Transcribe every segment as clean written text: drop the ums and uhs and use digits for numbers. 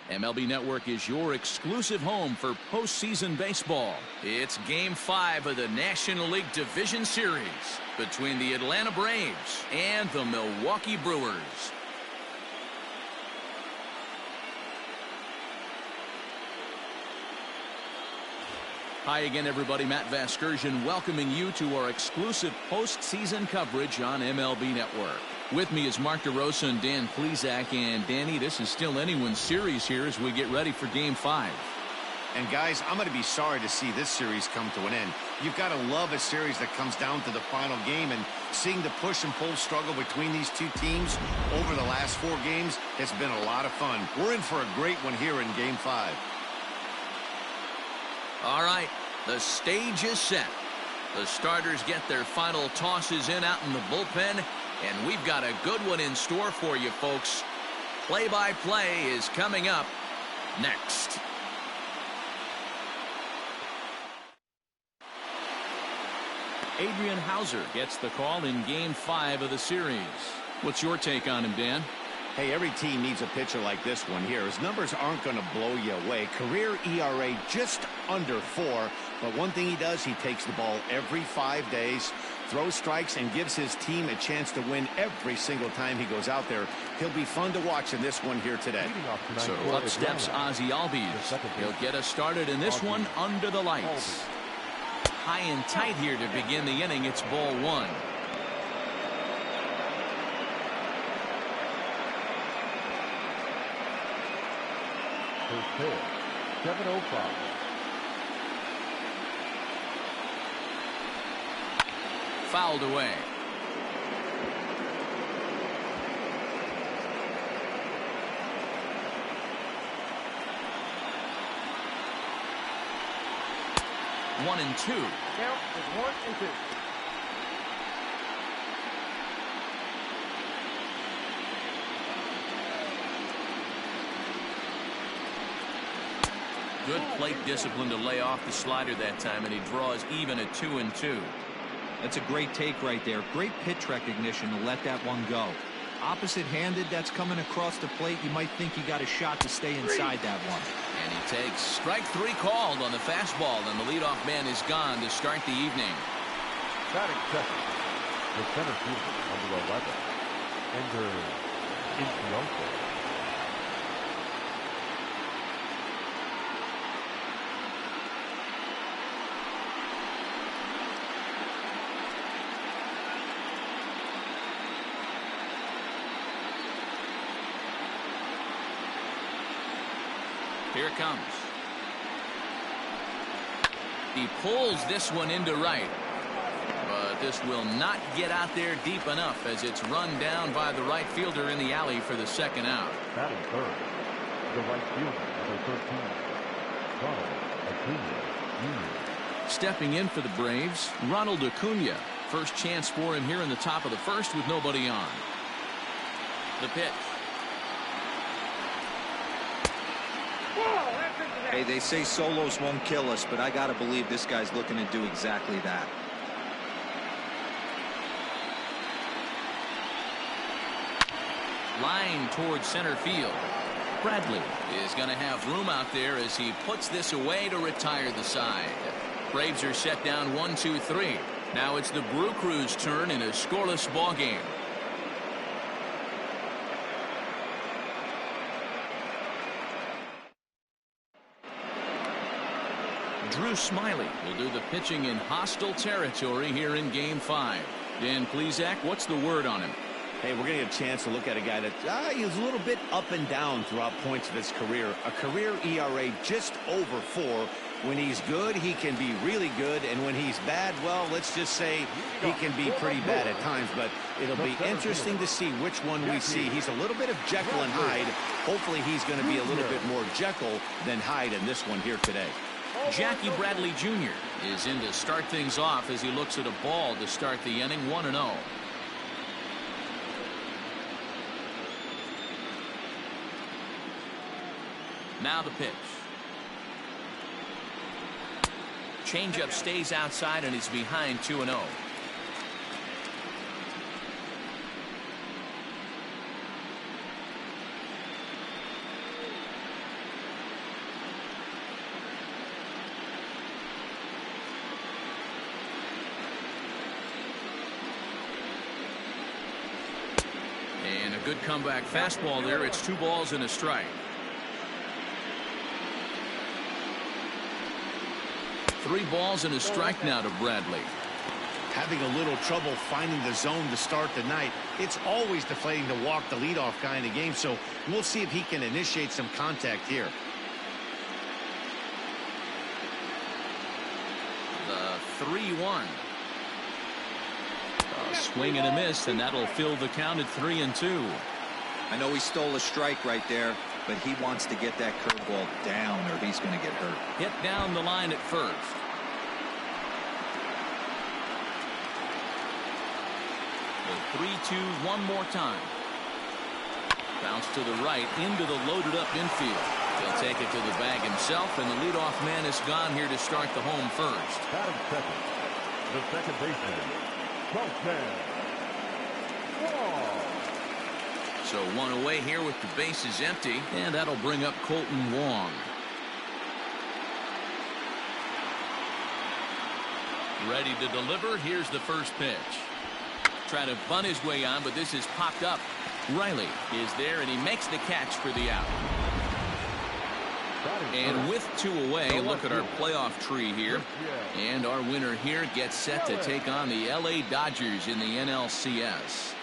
MLB Network is your exclusive home for postseason baseball. It's Game 5 of the National League Division Series between the Atlanta Braves and the Milwaukee Brewers. Hi again, everybody. Matt Vasgersian welcoming you to our exclusive postseason coverage on MLB Network. With me is Mark DeRosa and Dan Plesac. And Danny, this is still anyone's series here as we get ready for Game 5. And guys, I'm going to be sorry to see this series come to an end. You've got to love a series that comes down to the final game, and seeing the push and pull struggle between these two teams over the last 4 games has been a lot of fun. We're in for a great one here in Game 5. All right, the stage is set. The starters get their final tosses in out in the bullpen, and we've got a good one in store for you, folks. Play-by-play is coming up next. Adrian Hauser gets the call in Game 5 of the series. What's your take on him, Dan? Hey, every team needs a pitcher like this one here. His numbers aren't going to blow you away. Career ERA just under 4. But one thing he does, he takes the ball every 5 days, throws strikes, and gives his team a chance to win every single time he goes out there. He'll be fun to watch in this one here today. So up steps Ozzie Albies. He'll get us started in this one under the lights. High and tight here to begin the inning. It's ball 1. First pitch, 7:05. Fouled away. One and two. Count is 1 and 2. Good plate discipline to lay off the slider that time, and he draws even at 2 and 2. That's a great take right there. Great pitch recognition to let that one go. Opposite-handed, that's coming across the plate. You might think he got a shot to stay inside that one. And he takes strike 3 called on the fastball, and the leadoff man is gone to start the evening. Batting second, the center fielder, number 11, Ender Inciarte. Here it comes. He pulls this one into right. But this will not get out there deep enough as it's run down by the right fielder in the alley for the second out. Batting third, the right fielder, number 13, Ronald Acuna Jr. Stepping in for the Braves, Ronald Acuna. First chance for him here in the top of the first with nobody on. The pitch. Hey, they say solos won't kill us, but I got to believe this guy's looking to do exactly that. Line towards center field. Bradley is going to have room out there as he puts this away to retire the side. Braves are set down 1-2-3. Now it's the Brew Crew's turn in a scoreless ball game. Drew Smiley will do the pitching in hostile territory here in Game 5. Dan Plesac, what's the word on him? Hey, we're going to get a chance to look at a guy that he's a little bit up and down throughout points of his career. A career ERA just over 4. When he's good, he can be really good. And when he's bad, well, let's just say he can be pretty bad at times. But it'll be interesting to see which one we see. He's a little bit of Jekyll and Hyde. Hopefully he's going to be a little bit more Jekyll than Hyde in this one here today. Jackie Bradley Jr. is in to start things off as he looks at a ball to start the inning. 1-0. Now the pitch. Changeup stays outside and is behind 2-0. good comeback fastball there. It's 2 balls and a strike. 3 balls and a strike now to Bradley. Having a little trouble finding the zone to start the night. It's always deflating to walk the leadoff guy in the game, so we'll see if he can initiate some contact here. The 3-1. A swing and a miss, and that'll fill the count at 3-2. I know he stole a strike right there, but he wants to get that curveball down or he's going to get hurt. Hit down the line at first. The 3-2 one more time. Bounce to the right into the loaded up infield. He'll take it to the bag himself, and the leadoff man is gone here to start the home first. Batting second, the second baseman, Colton Wong. So 1 away here with the bases empty, and that'll bring up Colton Wong. Ready to deliver. Here's the first pitch. Trying to bunt his way on, but this is popped up. Riley is there, and he makes the catch for the out. And with 2 away, look at our playoff tree here. And our winner here gets set to take on the LA Dodgers in the NLCS.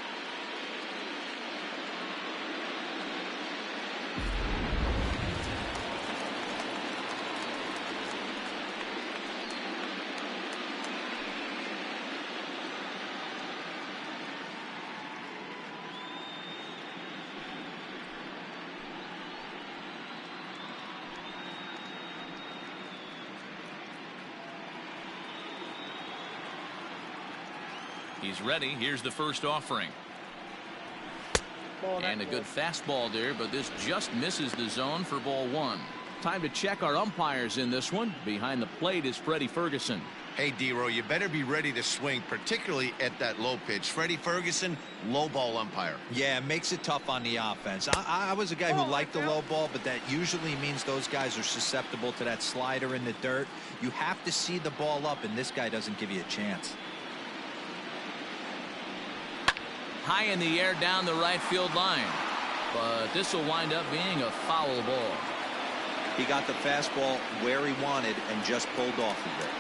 He's ready. Here's the first offering. And a good fastball there, but this just misses the zone for ball 1. Time to check our umpires in this one. Behind the plate is Freddie Ferguson. Hey, D-Row, you better be ready to swing, particularly at that low pitch. Freddie Ferguson, low ball umpire. Yeah, it makes it tough on the offense. I was a guy who liked the low ball, but that usually means those guys are susceptible to that slider in the dirt. You have to see the ball up, and this guy doesn't give you a chance. High in the air down the right field line, but this will wind up being a foul ball. He got the fastball where he wanted and just pulled off of it.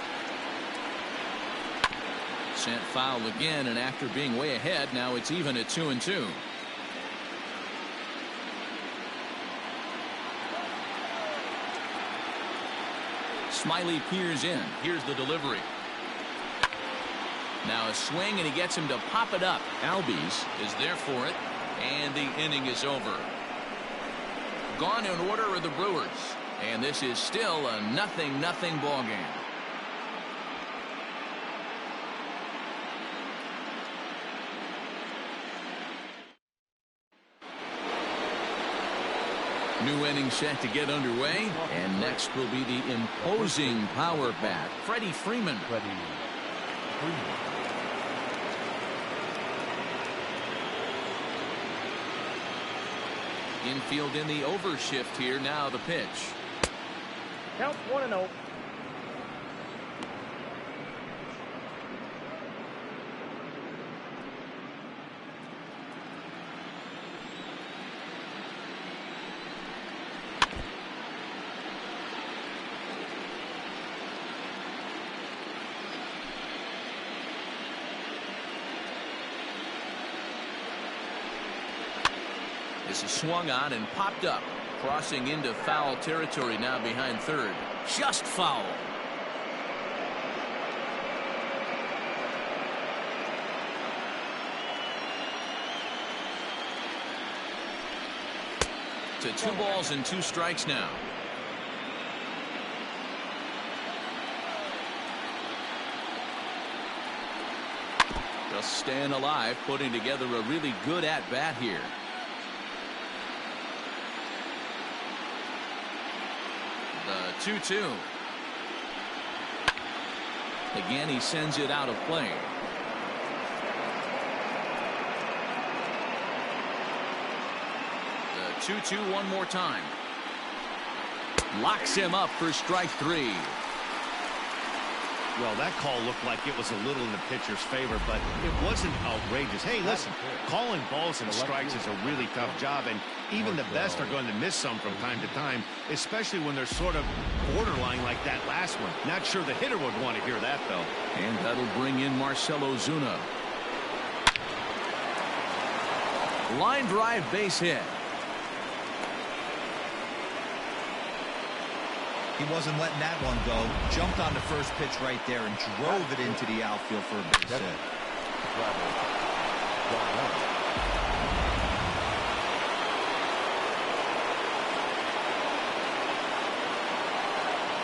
Sent foul again, and after being way ahead, now it's even at 2-2. Smiley peers in. Here's the delivery. Now a swing, and he gets him to pop it up. Albies is there for it, and the inning is over. Gone in order are the Brewers, and this is still a 0-0 ball game. New inning set to get underway, and next will be the imposing power bat, Freddie Freeman. Infield in the overshift here. Now the pitch. Count 1-0. This is swung on and popped up, crossing into foul territory now behind third. Just foul. To 2 balls and 2 strikes now. Just staying alive, putting together a really good at bat here. The 2-2. Again, he sends it out of play. The 2-2 one more time. Locks him up for strike 3. Well, that call looked like it was a little in the pitcher's favor, but it wasn't outrageous. Hey, listen, calling balls and strikes is a really tough job, and even the best are going to miss some from time to time, especially when they're sort of borderline like that last one. Not sure the hitter would want to hear that, though. And that'll bring in Marcell Ozuna. Line drive base hit. He wasn't letting that one go. Jumped on the first pitch right there and drove it into the outfield for a base hit.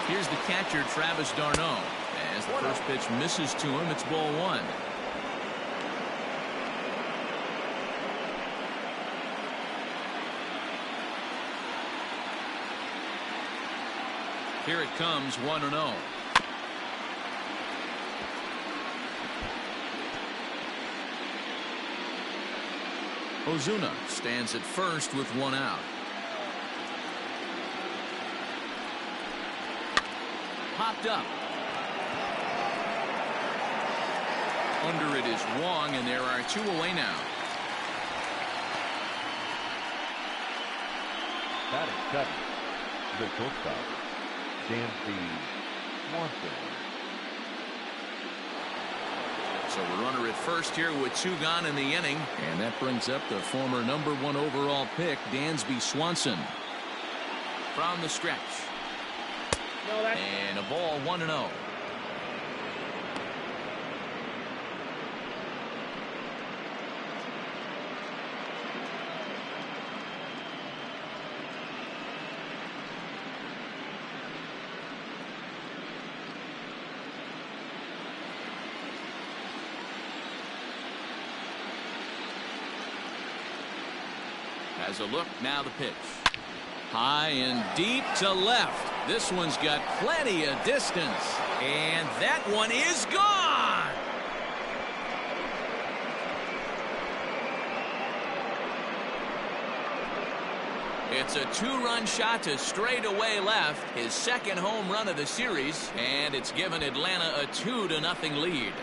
Here's the catcher, Travis d'Arnaud. As the first pitch misses to him, it's ball one. Here it comes, 1-0. Ozuna stands at first with one out. Popped up. Under it is Wong, and there are two away now. Batting second, the shortstop, Swanson. So a runner at first here with two gone in the inning, and that brings up the former #1 overall pick, Dansby Swanson. From the stretch. And a ball, 1-0. Has a look, now the pitch. High and deep to left. This one's got plenty of distance. And that one is gone. It's a two-run shot to straightaway left. His second home run of the series. And it's given Atlanta a 2-0 lead.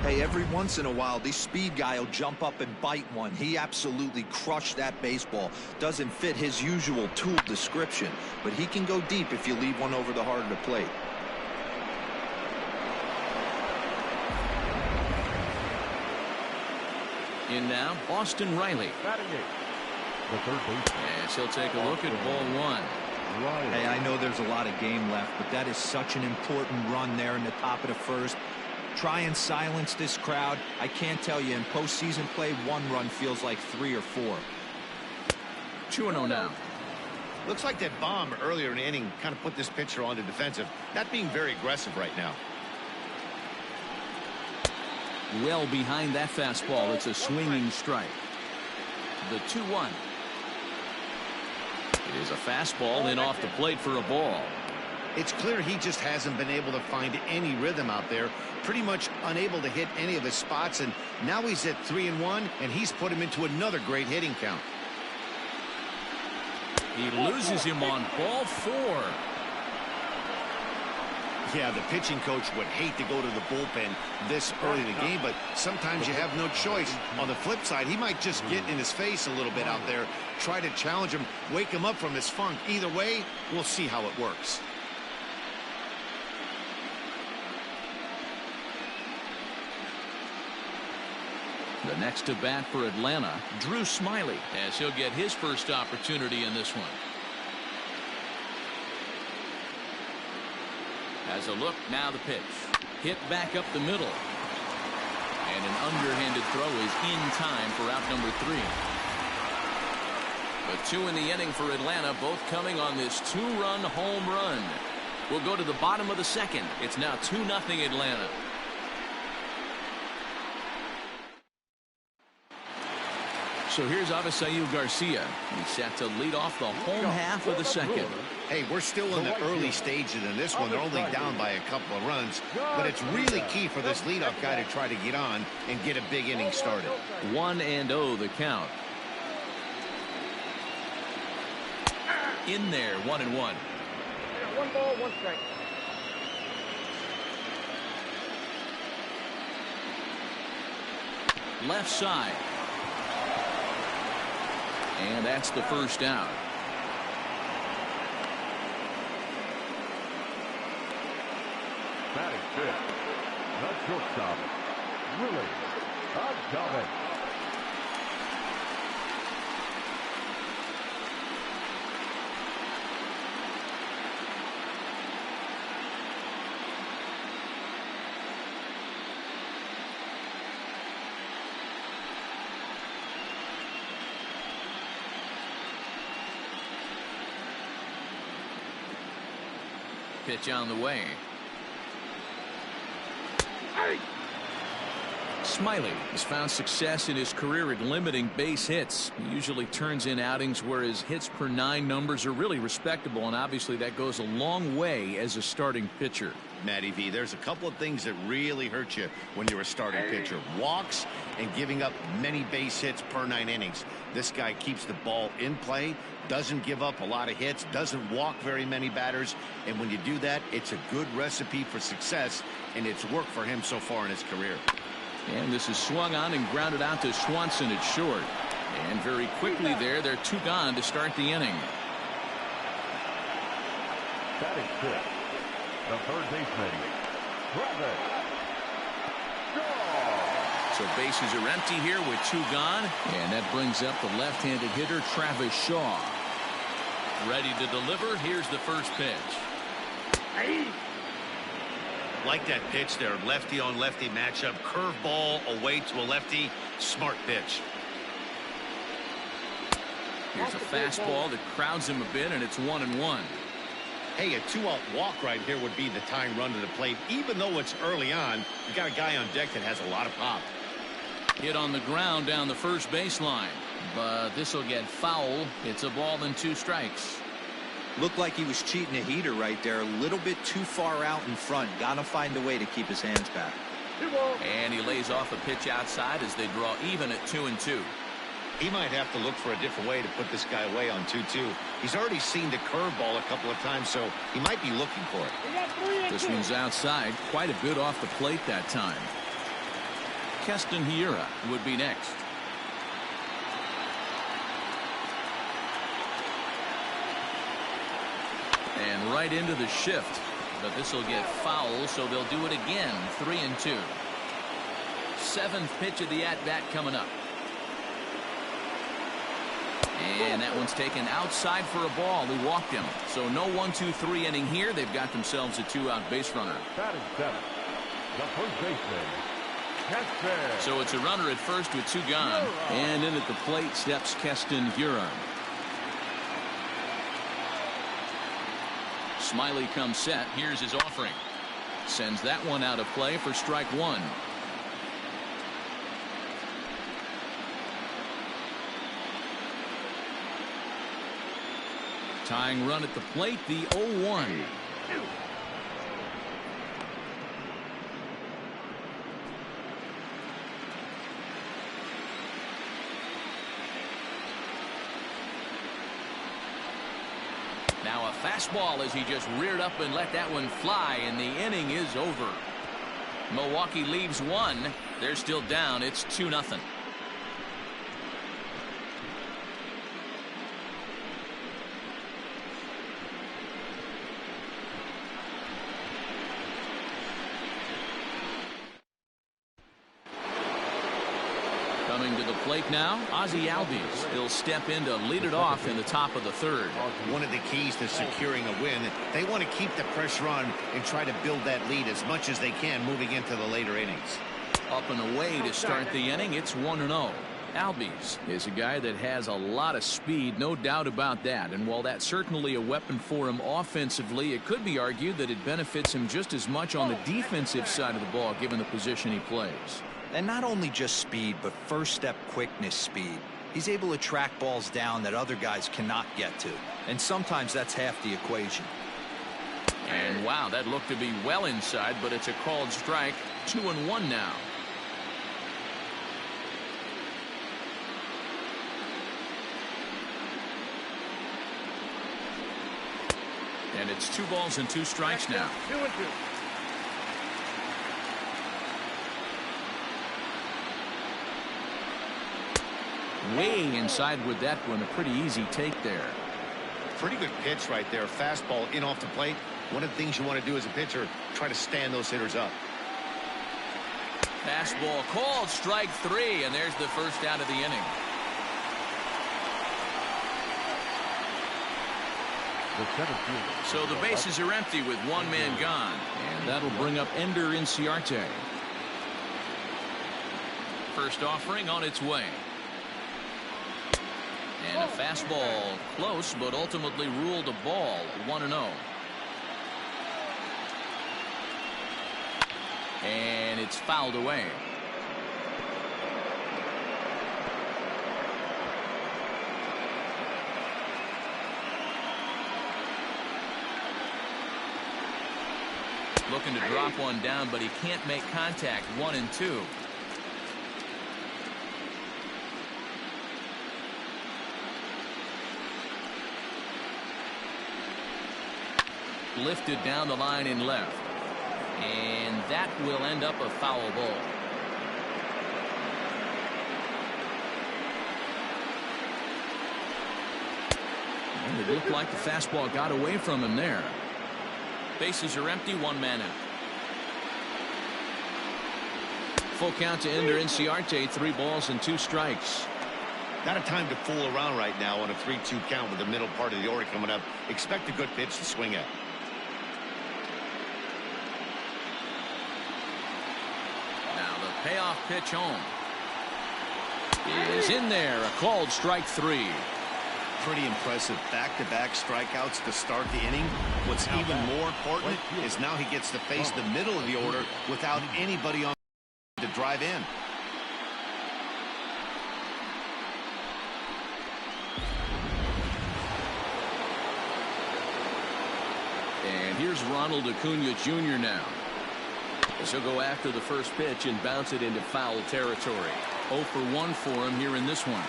Hey, every once in a while, this speed guy will jump up and bite one. He absolutely crushed that baseball. Doesn't fit his usual tool description, but he can go deep if you leave one over the heart of the plate. In now, Austin Riley. Batting eighth, the third baseman. Yes, he'll take a look at ball one. Hey, I know there's a lot of game left, but that is such an important run there in the top of the first. Try and silence this crowd. I can't tell you, in postseason play, one run feels like 3 or 4. 2-0 now. Looks like that bomb earlier in the inning kind of put this pitcher on the defensive. Not being very aggressive right now. Well behind that fastball. It's a swinging strike. The 2-1. It is a fastball in off the plate for a ball. It's clear he just hasn't been able to find any rhythm out there. Pretty much unable to hit any of his spots, and now he's at 3-1, and he's put him into another great hitting count. He loses him on ball 4. Yeah, the pitching coach would hate to go to the bullpen this early in the game, but sometimes you have no choice. On the flip side, he might just get in his face a little bit out there, try to challenge him, wake him up from his funk. Either way, we'll see how it works. The next to bat for Atlanta, Drew Smyly, as he'll get his first opportunity in this one. Has a look, now the pitch. Hit back up the middle. And an underhanded throw is in time for out number 3. But 2 in the inning for Atlanta, both coming on this 2-run home run. We'll go to the bottom of the second. It's now 2-0 Atlanta. So here's Avisail Garcia. He's set to lead off the home half of the second. Hey, we're still in the early stages in this one. They're only down by a couple of runs, but it's really key for this leadoff guy to try to get on and get a big inning started. 1-0 the count. In there, 1-1. 1 ball, 1 strike. left side. And that's the first out. Batting fifth, the shortstop, Willie Agave. Pitch on the way. Smiley has found success in his career at limiting base hits. He usually turns in outings where his hits per 9 numbers are really respectable, and obviously that goes a long way as a starting pitcher. Matty V, there's a couple of things that really hurt you when you're a starting pitcher. Walks and giving up many base hits per 9 innings. This guy keeps the ball in play, doesn't give up a lot of hits, doesn't walk very many batters, and when you do that, it's a good recipe for success, and it's worked for him so far in his career. And this is swung on and grounded out to Swanson at short. And very quickly there, they're 2 gone to start the inning. Batting fifth, the third baseman, Travis Shaw. So bases are empty here with 2 gone. And that brings up the left-handed hitter, Travis Shaw. Ready to deliver. Here's the first pitch. Like that pitch there, lefty on lefty matchup, curveball away to a lefty, smart pitch. Here's a fastball that crowds him a bit, and it's 1-1. Hey, a 2-out walk right here would be the tying run to the plate. Even though it's early on, you got a guy on deck that has a lot of pop. Hit on the ground down the first baseline, but this will get foul. It's a ball and 2 strikes. Looked like he was cheating a heater right there. A little bit too far out in front. Gotta find a way to keep his hands back. And he lays off a pitch outside as they draw even at 2-2. He might have to look for a different way to put this guy away on 2-2. He's already seen the curveball a couple of times, so he might be looking for it. This one's outside, quite a bit off the plate that time. Keston Hiura would be next. And right into the shift, but this will get foul, so they'll do it again. 3-2. 7th pitch of the at-bat coming up. And that one's taken outside for a ball. He walked him. So no 1-2-3 inning here. They've got themselves a 2-out base runner. Batting seventh, the first baseman, Keston. So it's a runner at first with 2 gone. And in at the plate steps Keston Hiura. Smiley comes set. Here's his offering. Sends that one out of play for strike 1. Tying run at the plate, the 0-1. Now a fastball as he just reared up and let that one fly, and the inning is over. Milwaukee leaves 1. They're still down. It's 2-0. Coming to the plate now, Ozzie Albies. He'll step in to lead it off in the top of the 3rd. One of the keys to securing a win, they want to keep the pressure on and try to build that lead as much as they can moving into the later innings. Up and away to start the inning. It's 1-0. Albies is a guy that has a lot of speed, no doubt about that. And while that's certainly a weapon for him offensively, it could be argued that it benefits him just as much on the defensive side of the ball, given the position he plays. And not only just speed, but first step quickness speed. He's able to track balls down that other guys cannot get to. And sometimes that's half the equation. And wow, that looked to be well inside, but it's a called strike. 2-1 now. And it's 2 balls and 2 strikes now. 2-2. way inside with that one. A pretty easy take there. Pretty good pitch right there. Fastball in off the plate. One of the things you want to do as a pitcher, try to stand those hitters up. Fastball called, strike 3, and there's the first out of the inning. So the bases are empty with one man gone, and that'll bring up Ender Inciarte. First offering on its way. And a fastball close, but ultimately ruled a ball. 1-0. And it's fouled away. Looking to drop one down, but he can't make contact. 1-2. Lifted down the line in left. And that will end up a foul ball. And it looked like the fastball got away from him there. Bases are empty, one man out. Full count to Ender Inciarte, 3 balls and 2 strikes. Not a time to fool around right now on a 3-2 count with the middle part of the order coming up. Expect a good pitch to swing at. Now the payoff pitch home is in there. A called strike 3. Pretty impressive back-to-back strikeouts to start the inning. What's even more important is now he gets to face the middle of the order without anybody on to drive in. And here's Ronald Acuna Jr. now. As he'll go after the first pitch and bounce it into foul territory. 0 for 1 for him here in this one.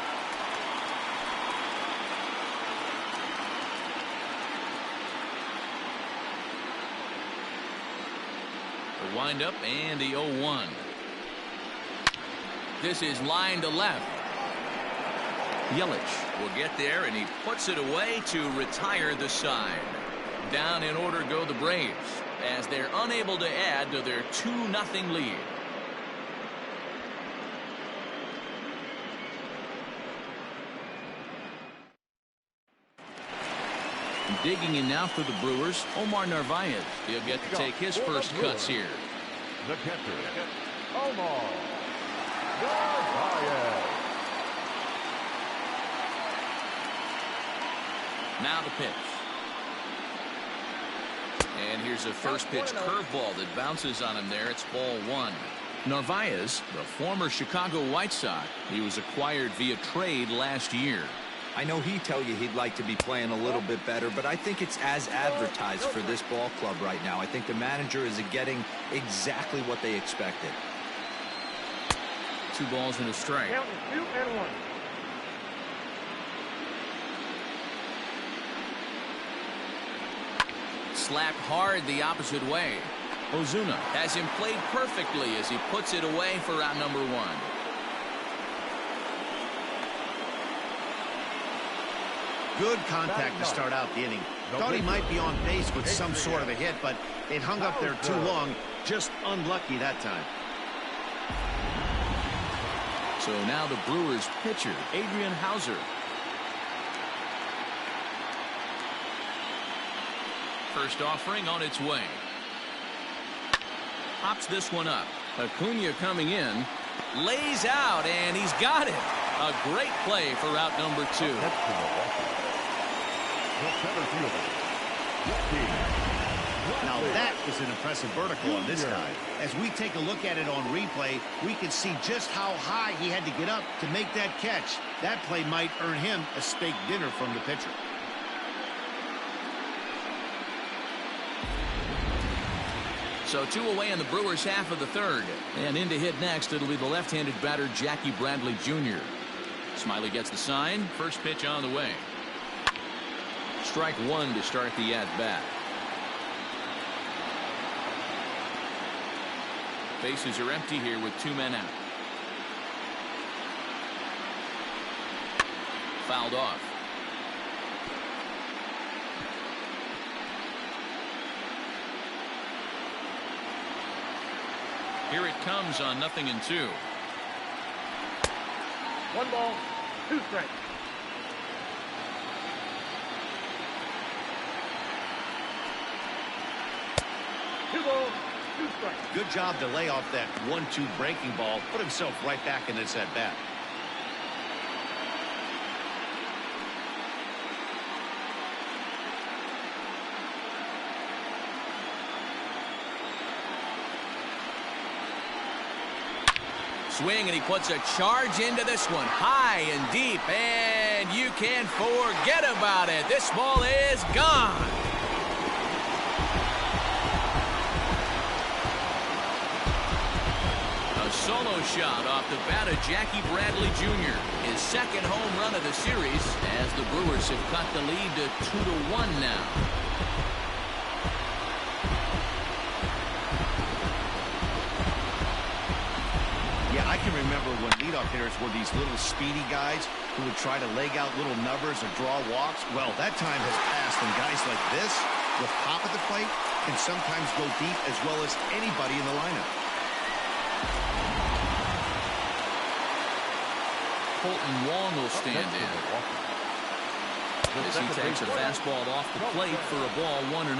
The windup and the 0-1. This is line to left. Yelich will get there, and he puts it away to retire the side. Down in order go the Braves, as they're unable to add to their 2-0 lead. Digging in now for the Brewers, Omar Narvaez. He'll get to take his first cuts here. The catcher, Omar Narvaez. Now the pitch. And here's a first pitch curveball that bounces on him there. It's ball 1. Narvaez, the former Chicago White Sox, he was acquired via trade last year. I know he'd tell you he'd like to be playing a little bit better, but I think it's as advertised for this ball club right now. I think the manager is getting exactly what they expected. 2 balls and a strike. 2-1. Slapped hard the opposite way. Ozuna has him played perfectly as he puts it away for out number 1. Good contact to start out the inning. Thought he might be on base with some sort of a hit, but it hung up there too long. Just unlucky that time. So now the Brewers pitcher, Adrian Hauser. First offering on its way. Pops this one up. Acuna coming in. Lays out, and he's got it. A great play for out number 2. Now that is an impressive vertical on this guy. As we take a look at it on replay, we can see just how high he had to get up to make that catch. That play might earn him a steak dinner from the pitcher. So 2 away in the Brewers half of the 3rd. And in to hit next, it'll be the left-handed batter, Jackie Bradley Jr. Smiley gets the sign. First pitch on the way. Strike 1 to start the at-bat. Bases are empty here with 2 men out. fouled off. Here it comes on 0-2. 1 ball, 2 strikes. Good job to lay off that 1-2 breaking ball. Put himself right back in this at bat. Swing, and he puts a charge into this one. High and deep, and you can't forget about it. This ball is gone. A solo shot off the bat of Jackie Bradley Jr. His second home run of the series, as the Brewers have cut the lead to 2-1 now. I can remember when leadoff hitters were these little speedy guys who would try to leg out little numbers or draw walks. Well, that time has passed, and guys like this, with pop at the plate, can sometimes go deep as well as anybody in the lineup. Colton Wong will stand in as he takes a fastball off the plate for a ball 1-0.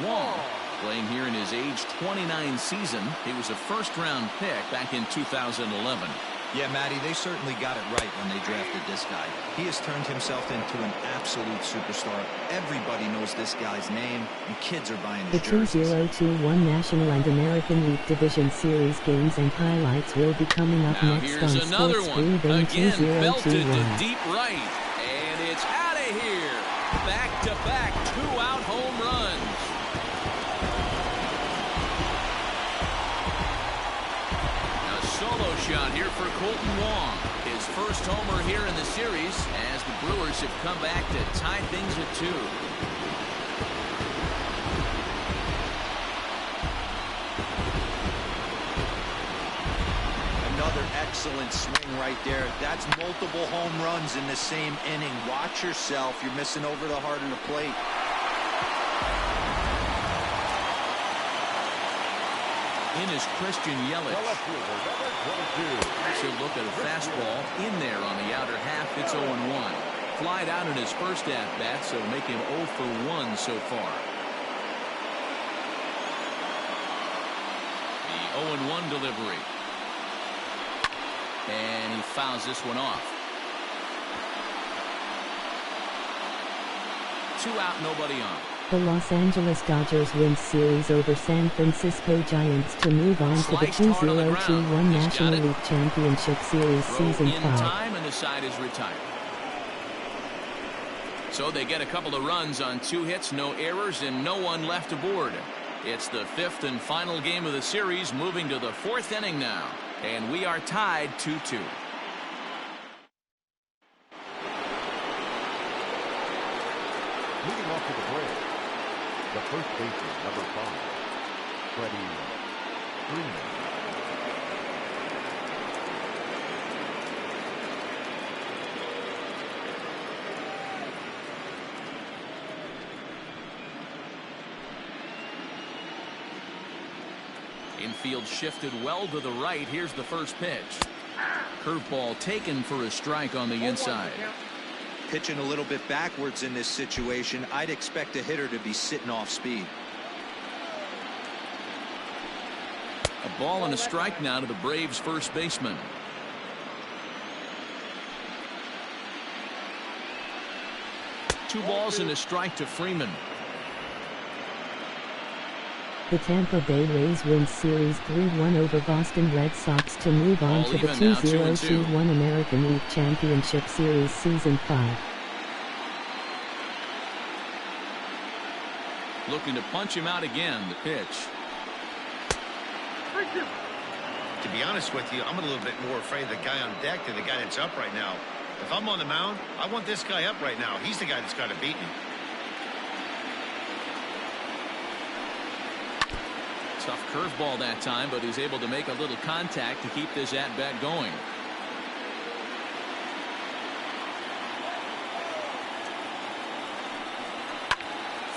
Wong, playing here in his age 29 season. He was a first-round pick back in 2011. Yeah, Matty, they certainly got it right when they drafted this guy. He has turned himself into an absolute superstar. Everybody knows this guy's name, and kids are buying his jerseys. The 2021 National and American League Division Series games and highlights will be coming up now next here's on another Sports one. Brew Again, belted to 2021. deep right, and it's out of here. Back-to-back two-out home runs. Solo shot here for Colton Wong. His first homer here in the series as the Brewers have come back to tie things at 2. Another excellent swing right there. That's multiple home runs in the same inning. Watch yourself. You're missing over the heart of the plate. In is Christian Yelich. She'll look at a fastball in there on the outer half. It's 0-1. Flied out in his first at-bat, so make him 0 for 1 so far. The 0-1 delivery. And he fouls this one off. 2 out, nobody on. The Los Angeles Dodgers win series over San Francisco Giants to move on to the 2021 National League Championship Series Season 5. Time, and the side is retired. So they get a couple of runs on 2 hits, no errors, and no one left aboard. It's the 5th and final game of the series, moving to the 4th inning now, and we are tied 2-2. Leading off to the plate, the first baseman, number 5, Freddie Freeman. Infield shifted well to the right. Here's the first pitch. Curveball taken for a strike on the inside. Pitching a little bit backwards in this situation. I'd expect a hitter to be sitting off speed. A ball and a strike now to the Braves first baseman. Two balls and a strike to Freeman. The Tampa Bay Rays win Series 3-1 over Boston Red Sox to move on to the 2021 American League Championship Series Season 5. Looking to punch him out again. The pitch. To be honest with you, I'm a little bit more afraid of the guy on deck than the guy that's up right now. If I'm on the mound, I want this guy up right now. He's the guy that's got to beat me. Tough curveball that time, but he's able to make a little contact to keep this at-bat going.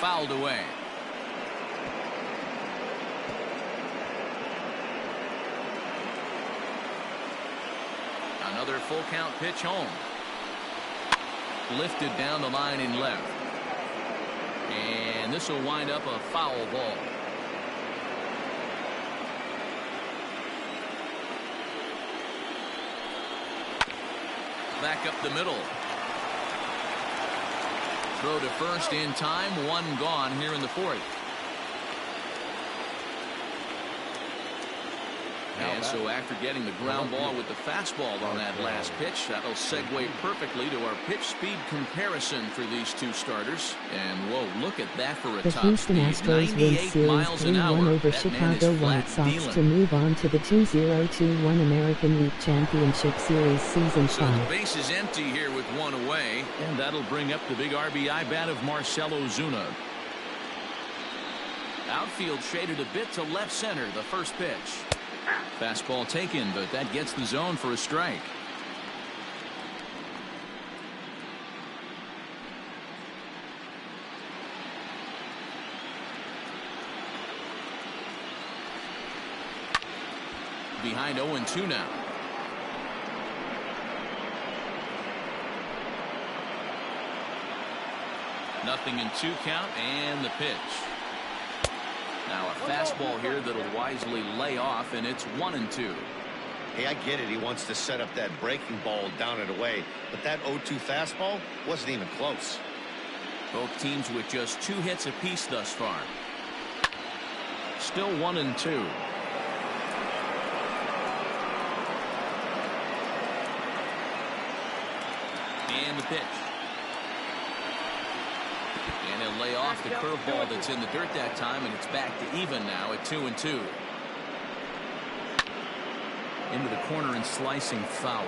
fouled away. Another full count pitch home. Lifted down the line in left. And this will wind up a foul ball. Back up the middle. Throw to first in time. One gone here in the fourth. And so after getting the ground ball with the fastball on that last pitch, that'll segue perfectly to our pitch speed comparison for these two starters. And whoa, look at that for a the top Houston speed. Astros win 98 Series miles an hour. 3-1 over That man Chicago is White flat Sox dealing. to move on to the 2021 American League Championship Series Season So the 5. base is empty here with one away, and that'll bring up the big RBI bat of Marcell Ozuna. Outfield shaded a bit to left center. The first pitch. Fastball taken, but that gets the zone for a strike. Behind 0-2 now. Nothing in 2 count, and the pitch. Now a fastball here that'll wisely lay off, and it's 1-2. Hey, I get it. He wants to set up that breaking ball down and away, but that 0-2 fastball wasn't even close. Both teams with just 2 hits apiece thus far. Still 1-2. And the pitch. And he'll lay off the curveball that's in the dirt that time, and it's back to even now at 2-2. Into the corner and slicing foul.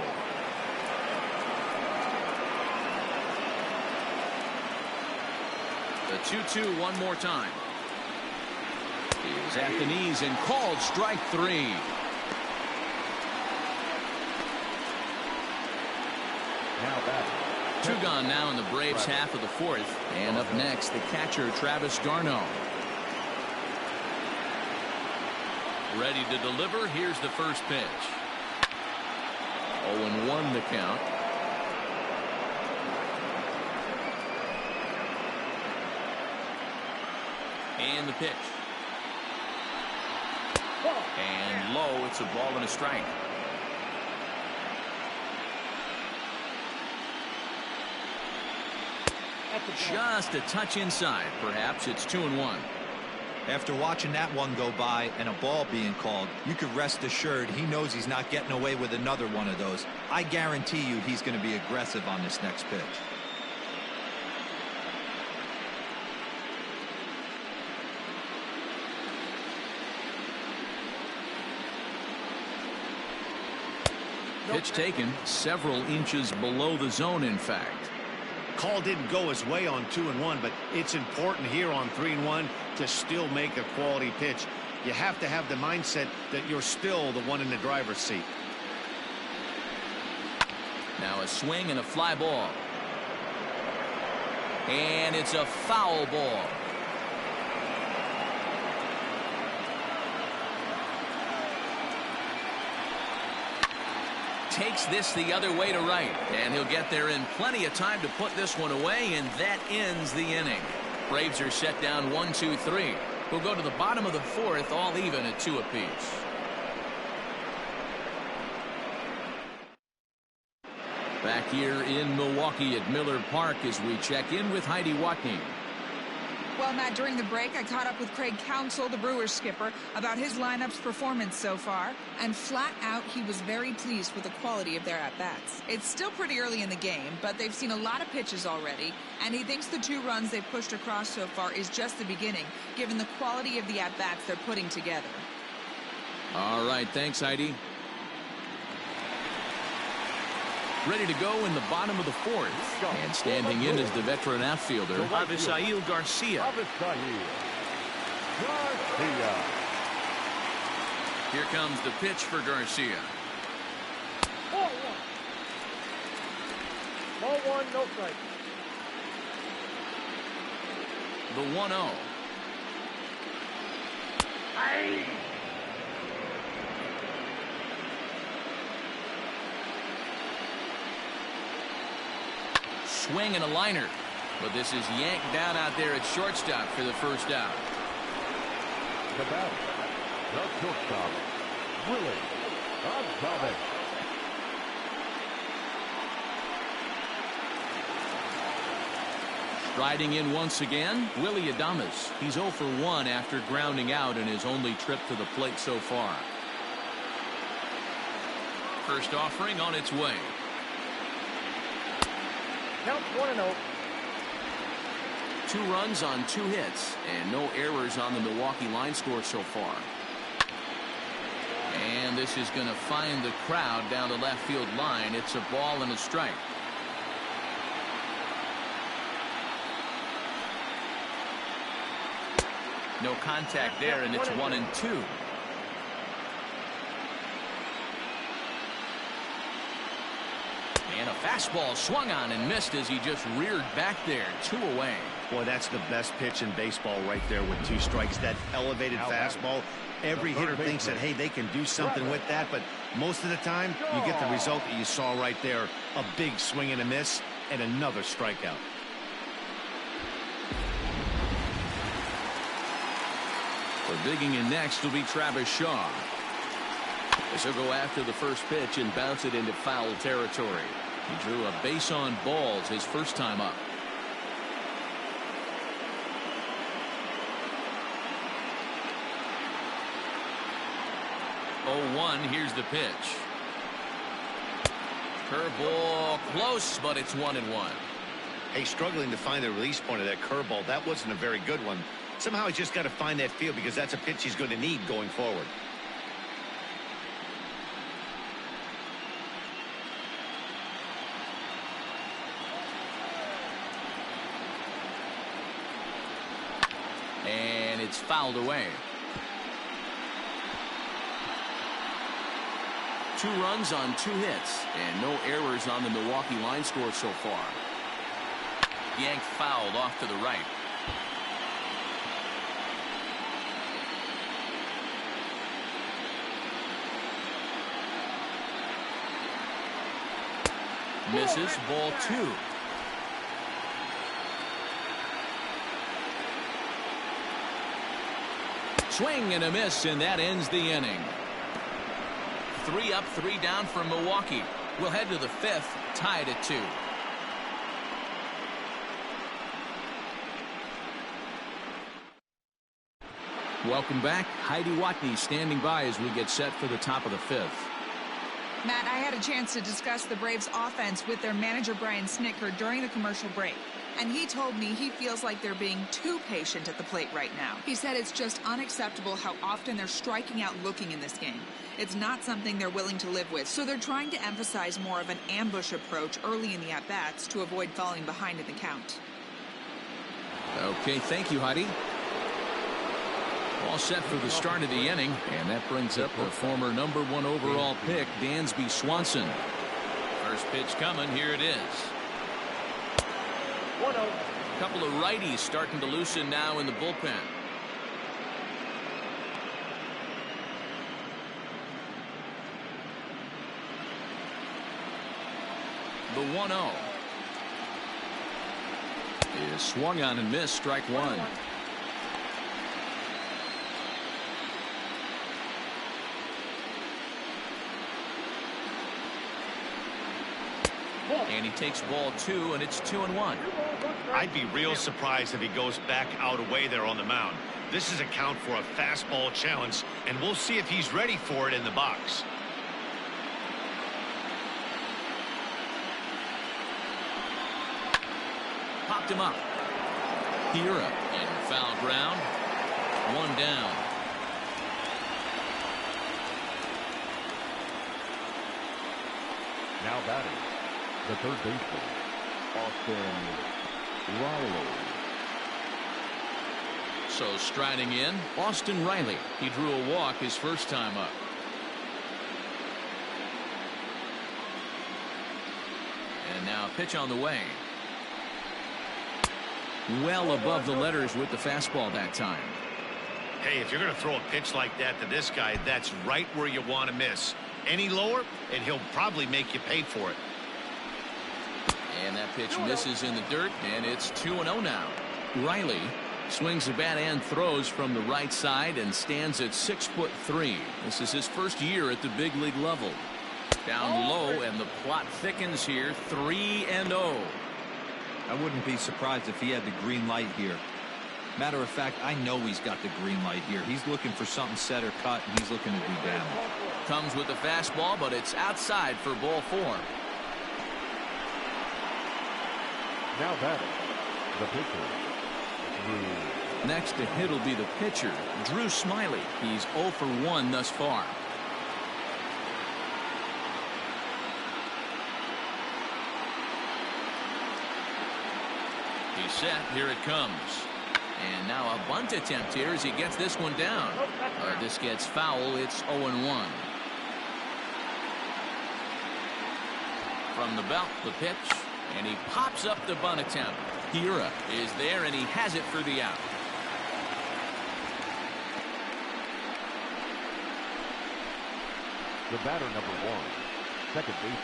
The 2-2 one more time. Is at the knees and called strike 3. Now back. 2 gone now in the Braves half of the fourth. And up next, the catcher, Travis d'Arnaud. Ready to deliver. Here's the first pitch. 0-1 the count. And the pitch. And low. It's a ball and a strike. Just a touch inside. Perhaps it's 2-1. After watching that one go by and a ball being called, you could rest assured he knows he's not getting away with another one of those. I guarantee you he's going to be aggressive on this next pitch. Pitch taken several inches below the zone, in fact. Call didn't go his way on 2-1, but it's important here on 3-1 to still make a quality pitch. You have to have the mindset that you're still the one in the driver's seat. Now a swing and a fly ball. And it's a foul ball. Takes this the other way to right, and he'll get there in plenty of time to put this one away, and that ends the inning. Braves are set down 1-2-3. We'll go to the bottom of the fourth, all even at 2 apiece. Back here in Milwaukee at Miller Park as we check in with Heidi Watney. Well, Matt, during the break, I caught up with Craig Counsell, the Brewers skipper, about his lineup's performance so far, and flat out, he was very pleased with the quality of their at-bats. It's still pretty early in the game, but they've seen a lot of pitches already, and he thinks the 2 runs they've pushed across so far is just the beginning, given the quality of the at-bats they're putting together. All right, thanks, Heidi. Ready to go in the bottom of the fourth. And standing in is the veteran outfielder, Avisail Garcia. Here comes the pitch for Garcia. Ball 1, no strike. The 1-0. Swing and a liner. But this is yanked down out there at shortstop for the first out. The batter, the shortstop, Willie Adames. Striding in once again, Willie Adames. He's 0 for 1 after grounding out in his only trip to the plate so far. First offering on its way. Count 1-0. 2 runs on 2 hits and no errors on the Milwaukee line score so far. And this is going to find the crowd down the left field line. It's a ball and a strike. No contact there, and it's 1-2. And a fastball swung on and missed as he just reared back there. 2 away. Boy, that's the best pitch in baseball right there with 2 strikes. That elevated fastball. Every hitter thinks that, hey, they can do something with that, but most of the time you get the result that you saw right there. A big swing and a miss and another strikeout. So digging in next will be Travis Shaw. This will go after the first pitch and bounce it into foul territory. He drew a base on balls his first time up. 0-1. Here's the pitch. Curveball close, but it's 1-1. Hey, struggling to find the release point of that curveball. That wasn't a very good one. Somehow he's just got to find that feel because that's a pitch he's going to need going forward. And it's fouled away. 2 runs on 2 hits and no errors on the Milwaukee line score so far. Yanked fouled off to the right. Misses, ball 2. Swing and a miss, and that ends the inning. 3 up, 3 down for Milwaukee. We'll head to the 5th, tied at 2. Welcome back. Heidi Watney standing by as we get set for the top of the 5th. Matt, I had a chance to discuss the Braves offense with their manager Brian Snitker during the commercial break. And he told me he feels like they're being too patient at the plate right now. He said it's just unacceptable how often they're striking out looking in this game. It's not something they're willing to live with, so they're trying to emphasize more of an ambush approach early in the at-bats to avoid falling behind in the count. Okay, thank you, Heidi. All set for the start of the inning, and that brings up the former #1 overall pick, Dansby Swanson. First pitch coming, here it is. 1-0. A couple of righties starting to loosen now in the bullpen. The 1-0 is swung on and missed, strike 1. And he takes ball 2, and it's 2-1. I'd be real surprised if he goes back out away there on the mound. This is a count for a fastball challenge, and we'll see if he's ready for it in the box. Popped him up. Hira in foul ground. 1 down. Now batting, the third baseman, Austin Riley. So striding in, Austin Riley. He drew a walk his first time up. And now pitch on the way. Well above the letters with the fastball that time. Hey, if you're going to throw a pitch like that to this guy, that's right where you want to miss. Any lower, and he'll probably make you pay for it. And that pitch misses in the dirt, and it's 2-0 now. Riley swings the bat and throws from the right side and stands at 6'3". This is his first year at the big league level. Down low, and the plot thickens here. 3-0. I wouldn't be surprised if he had the green light here. Matter of fact, I know he's got the green light here. He's looking for something set or cut, and he's looking to do damage. Comes with the fastball, but it's outside for ball 4. Now batting, the pitcher, Drew. Next to hit will be the pitcher, Drew Smiley. He's 0 for 1 thus far. He's set. Here it comes. And now a bunt attempt here as he gets this one down. This gets foul. It's 0-1. From the belt, the pitch. And he pops up the bunt attempt. Hira is there, and he has it for the out. The batter, number 1, second baseman,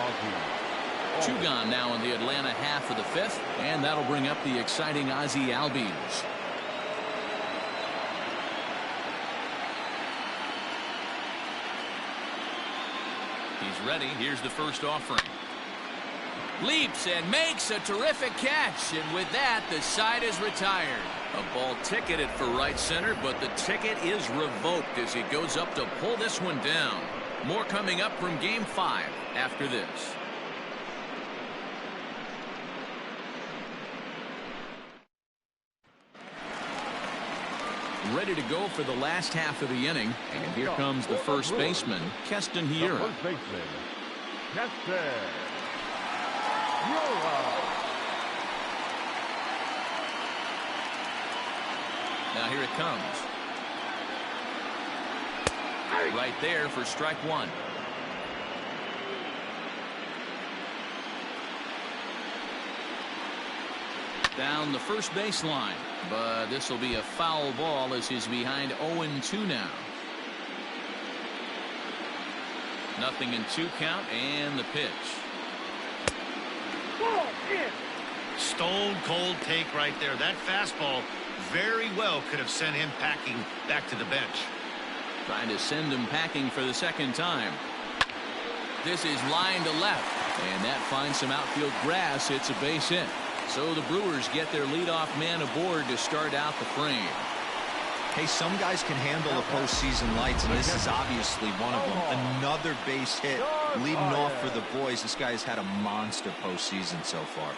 Ozzie. 2 gone now in the Atlanta half of the 5th, and that'll bring up the exciting Ozzie Albies. He's ready. Here's the first offering. Leaps and makes a terrific catch, and with that, the side is retired. A ball ticketed for right center, but the ticket is revoked as he goes up to pull this one down. More coming up from Game 5 after this. Ready to go for the last half of the inning, and here comes the first baseman, Keston Hira. The first baseman, Keston Hira. Now here it comes. Right there for strike 1. Down the first baseline, but this will be a foul ball as he's behind 0-2 now. Nothing in 2 count, and the pitch. Stone cold take right there. That fastball very well could have sent him packing back to the bench. Trying to send him packing for the second time. This is line to left, and that finds some outfield grass. It's a base hit. So the Brewers get their leadoff man aboard to start out the frame. Hey, some guys can handle the postseason lights, and this is obviously one of them. Another base hit leading off for the boys. This guy has had a monster postseason so far.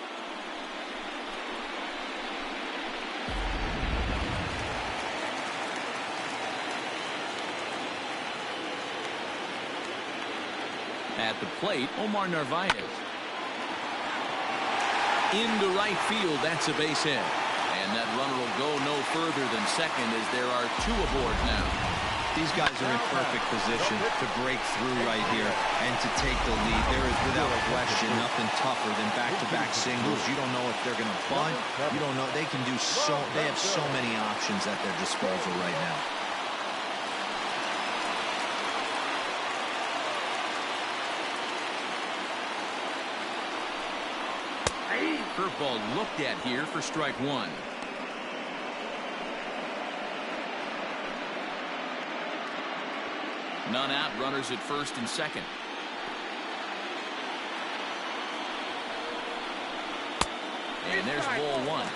At the plate, Omar Narvaez. Into right field, that's a base hit. And that runner will go no further than second as there are 2 aboard now. These guys are in perfect position to break through right here and to take the lead. There is, without question, nothing tougher than back-to-back singles. You don't know if they're going to bunt. You don't know. They can do so. They have so many options at their disposal right now. Curveball looked at here for strike 1. None out, runners at first and second. And there's ball 1.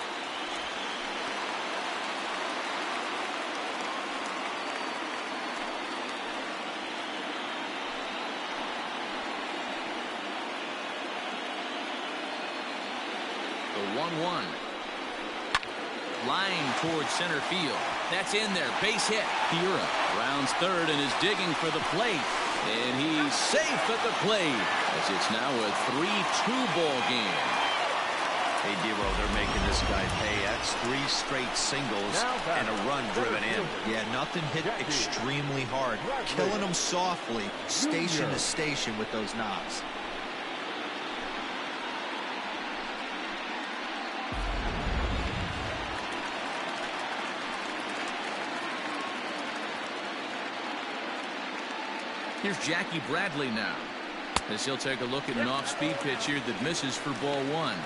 The 1-1. Line towards center field. That's in there. Base hit. Hira rounds third and is digging for the plate. And he's safe at the plate as it's now a 3-2 ball game. Hey, Dero, they're making this guy pay. That's 3 straight singles and a run driven in. Yeah, nothing hit extremely hard. Killing them softly, station to station with those knocks. Here's Jackie Bradley now, as he'll take a look at an off-speed pitch here that misses for ball one.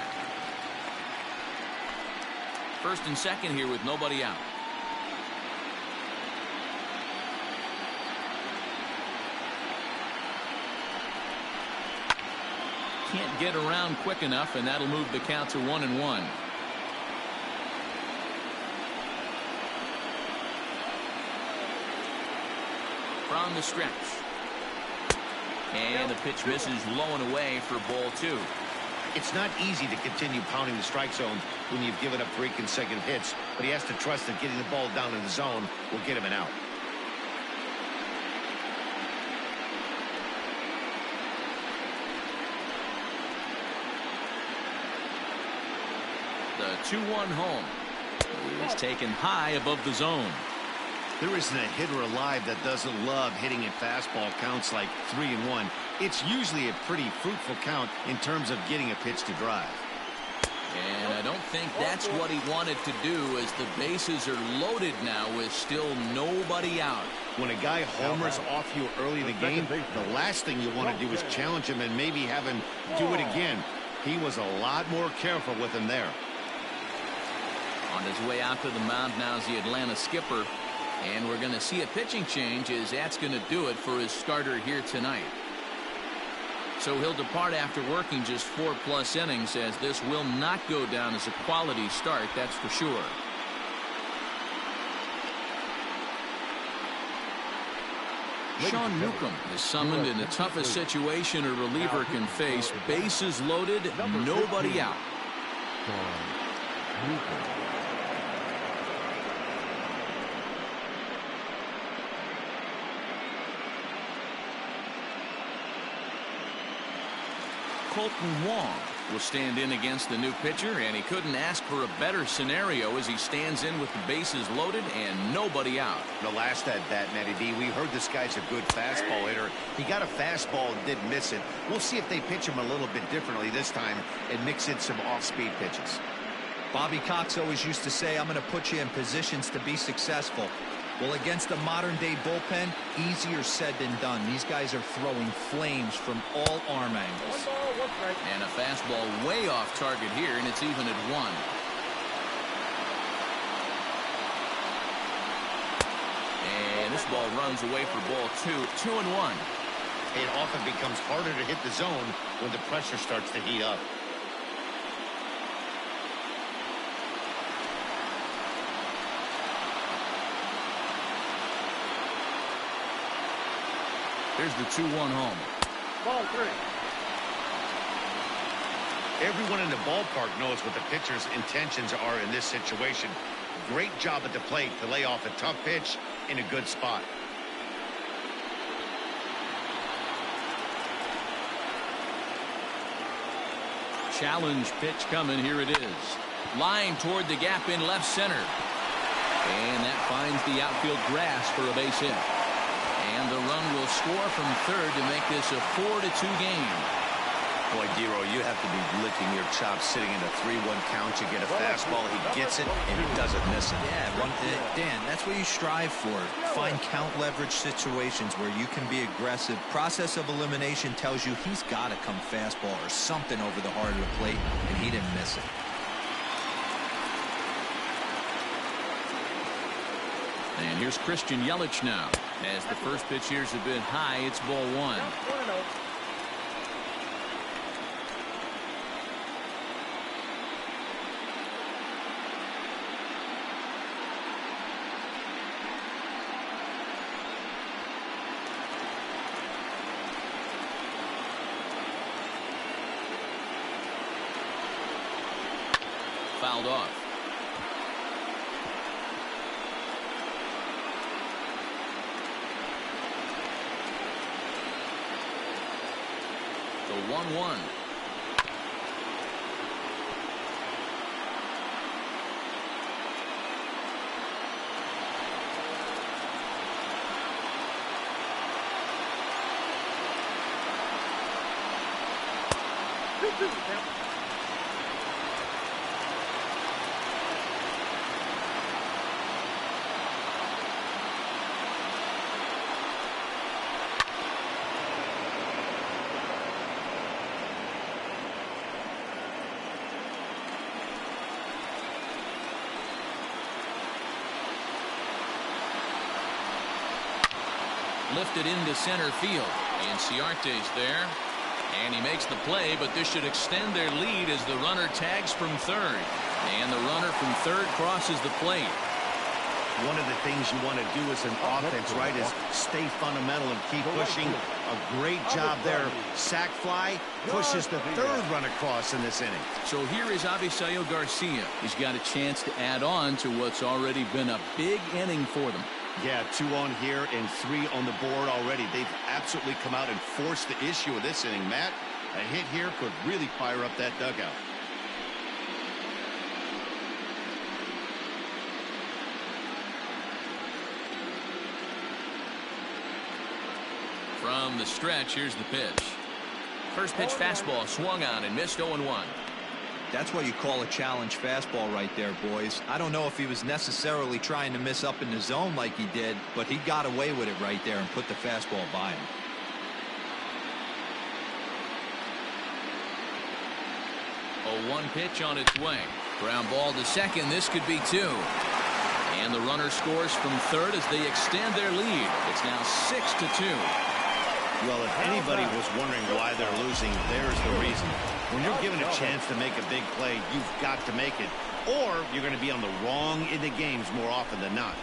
First and second here with nobody out. Can't get around quick enough, and that'll move the count to 1-1. From the stretch. And the pitch misses low and away for ball two. It's not easy to continue pounding the strike zone when you've given up 3 consecutive hits, but he has to trust that getting the ball down in the zone will get him an out. The 2-1 home is taken high above the zone. There isn't a hitter alive that doesn't love hitting a fastball counts like 3-1. It's usually a pretty fruitful count in terms of getting a pitch to drive. And I don't think that's what he wanted to do, as the bases are loaded now with still nobody out. When a guy homers off you early in the game, the last thing you want to do is challenge him and maybe have him do it again. He was a lot more careful with him there. On his way out to the mound now is the Atlanta skipper. And we're going to see a pitching change, as that's going to do it for his starter here tonight. So he'll depart after working just 4+ innings, as this will not go down as a quality start, that's for sure. Sean Newcomb is summoned in the toughest situation a reliever can face. Bases loaded, nobody out. Colton Wong will stand in against the new pitcher, and he couldn't ask for a better scenario as he stands in with the bases loaded and nobody out. The last at bat, Matty D, we heard this guy's a good fastball hitter. He got a fastball and didn't miss it. We'll see if they pitch him a little bit differently this time and mix in some off-speed pitches. Bobby Cox always used to say, I'm going to put you in positions to be successful. Well, against a modern-day bullpen, easier said than done. These guys are throwing flames from all arm angles. And a fastball way off target here, and it's even at 1. And this ball runs away for ball 2. 2-1. It often becomes harder to hit the zone when the pressure starts to heat up. Here's the 2-1 home. Ball 3. Everyone in the ballpark knows what the pitcher's intentions are in this situation. Great job at the plate to lay off a tough pitch in a good spot. Challenge pitch coming. Here it is. Line toward the gap in left center. And that finds the outfield grass for a base hit. And the run will score from third to make this a 4-2 game. Boy, Dero, you have to be licking your chops sitting in a 3-1 count. You get a fastball, he gets it, and he doesn't miss it. Yeah, Dan, that's what you strive for. Find count leverage situations where you can be aggressive. Process of elimination tells you he's got to come fastball or something over the heart of the plate, and he didn't miss it. And here's Christian Yelich now. As the first pitch here's a bit high, it's ball 1. Fouled off. The 1-1. lifted into center field. And Ciarte's there. And he makes the play, but this should extend their lead as the runner tags from third. And the runner from third crosses the plate. One of the things you want to do as an offense, right, is stay fundamental and keep pushing. A great job there. Sac fly pushes the third run across in this inning. So here is Avisail Garcia. He's got a chance to add on to what's already been a big inning for them. Yeah, 2 on here and 3 on the board already. They've absolutely come out and forced the issue of this inning, Matt. A hit here could really fire up that dugout. From the stretch, here's the pitch. First pitch fastball swung on and missed 0-1. That's what you call a challenge fastball right there, boys. I don't know if he was necessarily trying to miss up in the zone like he did, but he got away with it right there and put the fastball by him. A 1 pitch on its way. Ground ball to second. This could be 2. And the runner scores from third as they extend their lead. It's now 6-2. Well, if anybody was wondering why they're losing, there's the reason. When you're given a chance to make a big play, you've got to make it, or you're going to be on the wrong end of games more often than not.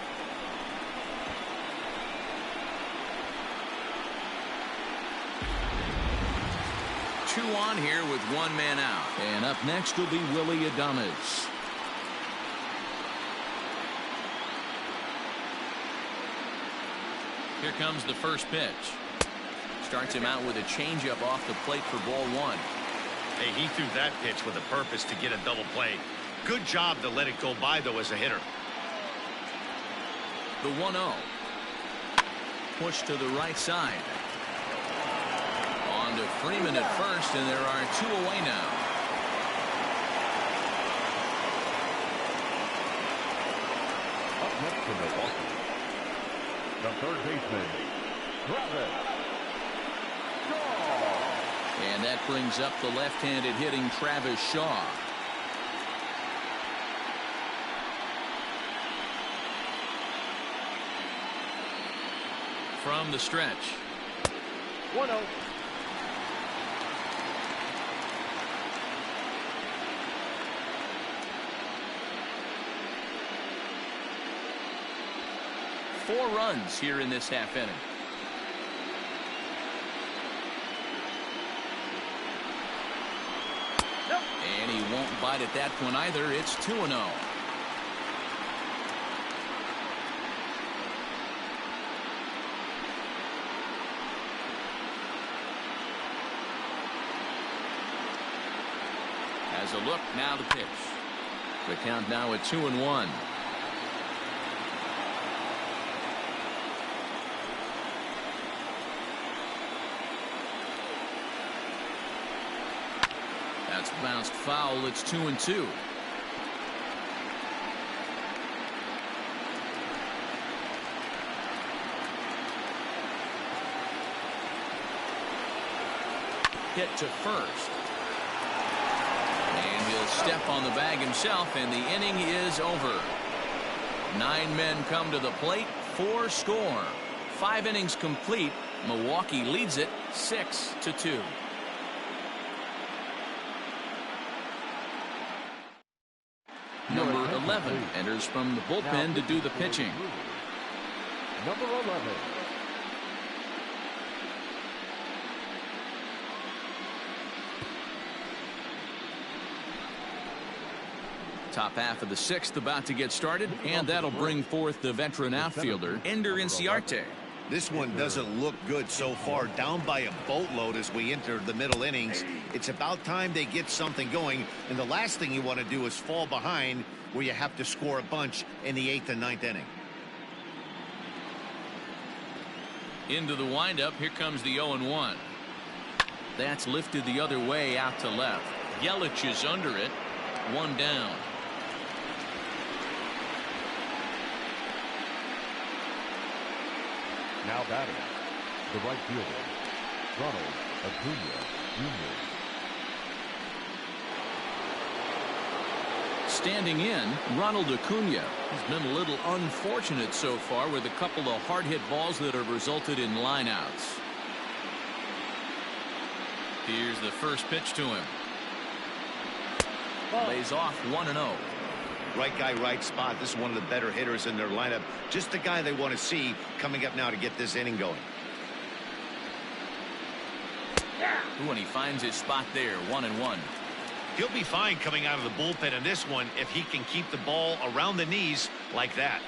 Two on here with 1 man out. And up next will be Willy Adames. Here comes the first pitch. Starts him out with a changeup off the plate for ball 1. Hey, he threw that pitch with a purpose to get a double play. Good job to let it go by, though, as a hitter. The 1-0. Push to the right side. On to Freeman at first, and there are 2 away now. Up next for Milwaukee, the third baseman, Travis. And that brings up the left-handed hitting Travis Shaw. From the stretch. 1-0. Four runs here in this half inning. And he won't bite at that one either. It's 2-0. Has a look, now the pitch. The count now at 2-1. That's bounced foul. It's 2-2. Hit to first. And he'll step on the bag himself, and the inning is over. 9 men come to the plate, 4 score. 5 innings complete. Milwaukee leads it 6-2. Number 11 enters from the bullpen to do the pitching. Number 11. Top half of the 6th about to get started, and that'll bring forth the veteran outfielder, Ender Inciarte. This one doesn't look good so far. Down by a boatload as we enter the middle innings. It's about time they get something going, and the last thing you want to do is fall behind where you have to score a bunch in the 8th and 9th inning. Into the windup, here comes the 0-1. That's lifted the other way out to left. Yelich is under it. 1 down. Now batting, the right fielder, Ronald Acuna Jr. Standing in, Ronald Acuna. He's been a little unfortunate so far with a couple of hard-hit balls that have resulted in lineouts. Here's the first pitch to him. Lays off 1-0. Right guy, right spot. This is one of the better hitters in their lineup. Just the guy they want to see coming up now to get this inning going. Ooh, and he finds his spot there, 1-1. He'll be fine coming out of the bullpen in this one if he can keep the ball around the knees like that.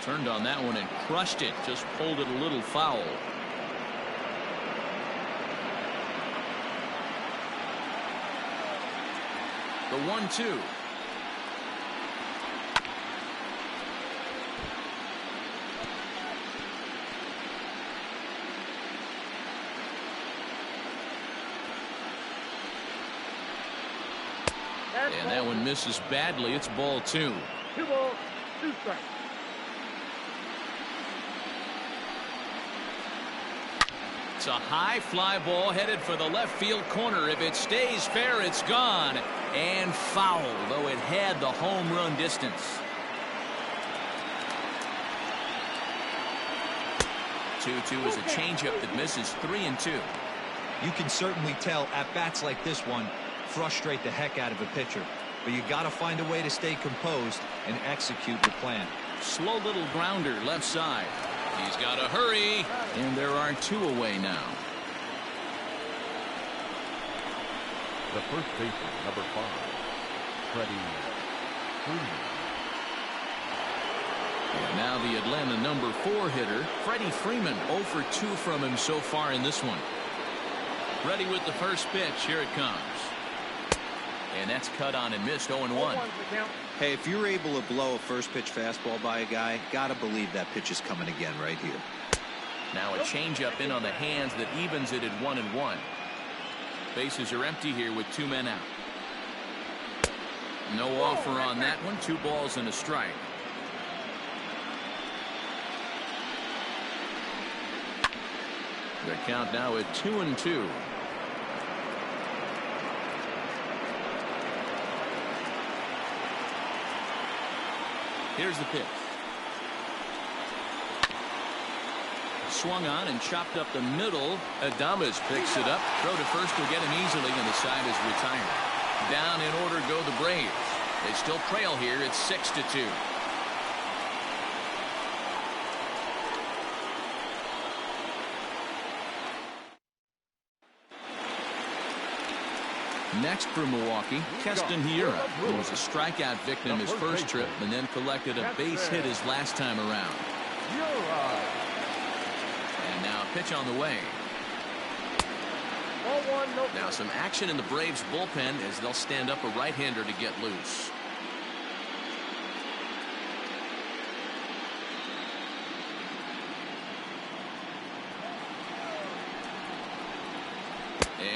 Turned on that one and crushed it. Just pulled it a little foul. The 1-2. And that one misses badly. It's ball 2. 2 balls, 2 strikes. It's a high fly ball headed for the left field corner. If it stays fair, it's gone. And foul, though it had the home run distance. 2-2 is a changeup that misses 3-2. You can certainly tell at bats like this one frustrate the heck out of a pitcher, but you got to find a way to stay composed and execute the plan. Slow little grounder left side. He's got to hurry, and there are 2 away now. The first baseman, number 5, Freddie Freeman. And now the Atlanta number 4 hitter, Freddie Freeman, 0 for 2 from him so far in this one. Ready with the first pitch. Here it comes. And that's cut on and missed. 0-1. Hey, if you're able to blow a first pitch fastball by a guy, gotta believe that pitch is coming again right here. Now a changeup in on the hands that evens it at 1-1. Bases are empty here with 2 men out. No offer on that one. 2 balls and a strike. The count now at 2-2. Here's the pitch. Swung on and chopped up the middle. Adames picks it up. Throw to first will get him easily, and the side is retired. Down in order go the Braves. They still trail here. It's 6-2. Next for Milwaukee, Keston Hiura, who was a strikeout victim his first trip and then collected a base hit his last time around. And now a pitch on the way. Now some action in the Braves bullpen as they'll stand up a right-hander to get loose.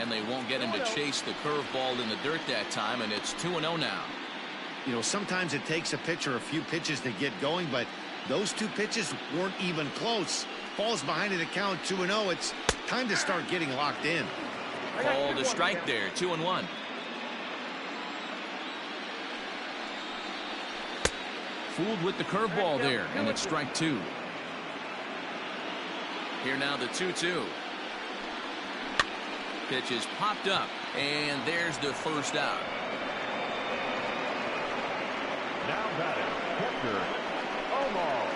And they won't get him to chase the curveball in the dirt that time, and it's 2-0 now. You know, sometimes it takes a pitcher a few pitches to get going, but those 2 pitches weren't even close. Falls behind in the count, 2-0. It's time to start getting locked in. Called a strike there, 2-1. Fooled with the curveball there, and it's strike 2. Here now the 2-2. Pitch is popped up, and there's the first out. Now batting, catcher, Omar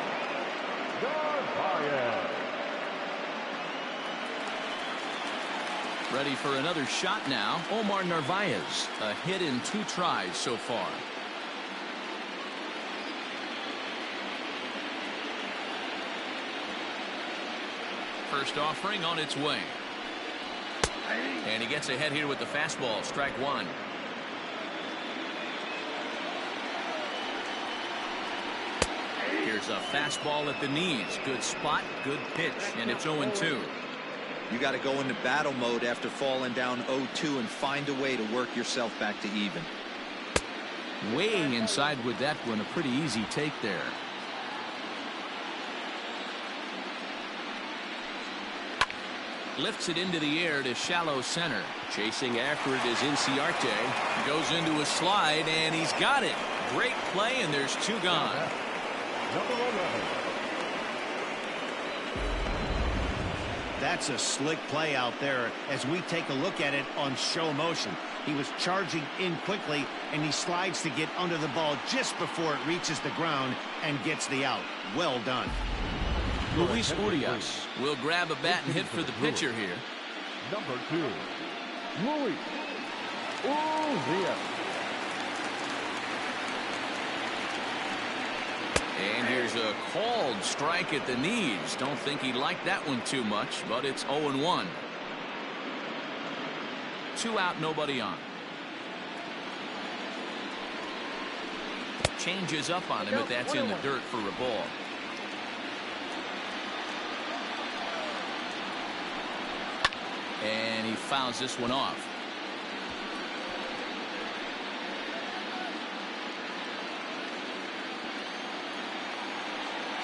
Narvaez. Ready for another shot now. Omar Narvaez, a hit in 2 tries so far. First offering on its way. And he gets ahead here with the fastball. Strike 1. Here's a fastball at the knees. Good spot, good pitch, and it's 0-2. You got to go into battle mode after falling down 0-2 and find a way to work yourself back to even. Way inside with that one. A pretty easy take there. Lifts it into the air to shallow center. Chasing after it is Inciarte. Goes into a slide, and he's got it. Great play, and there's two gone. Number 11. That's a slick play out there as we take a look at it on show motion. He was charging in quickly, and he slides to get under the ball just before it reaches the ground and gets the out. Well done. Luis Urias will grab a bat and hit for the pitcher here. Number 2, Luis Urias. And here's a called strike at the knees. Don't think he liked that one too much, but it's 0-1. 2 out, nobody on. Changes up on him, but that's in the dirt for a ball. And he fouls this one off.